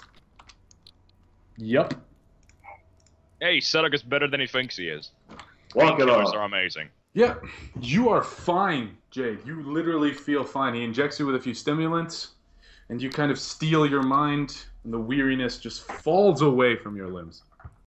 Yup. Hey, Sedok is better than he thinks he is. Walk it Painkillers off. are amazing. Yeah, you are fine, Jade. You literally feel fine. He injects you with a few stimulants, and you kind of steel your mind and the weariness just falls away from your limbs.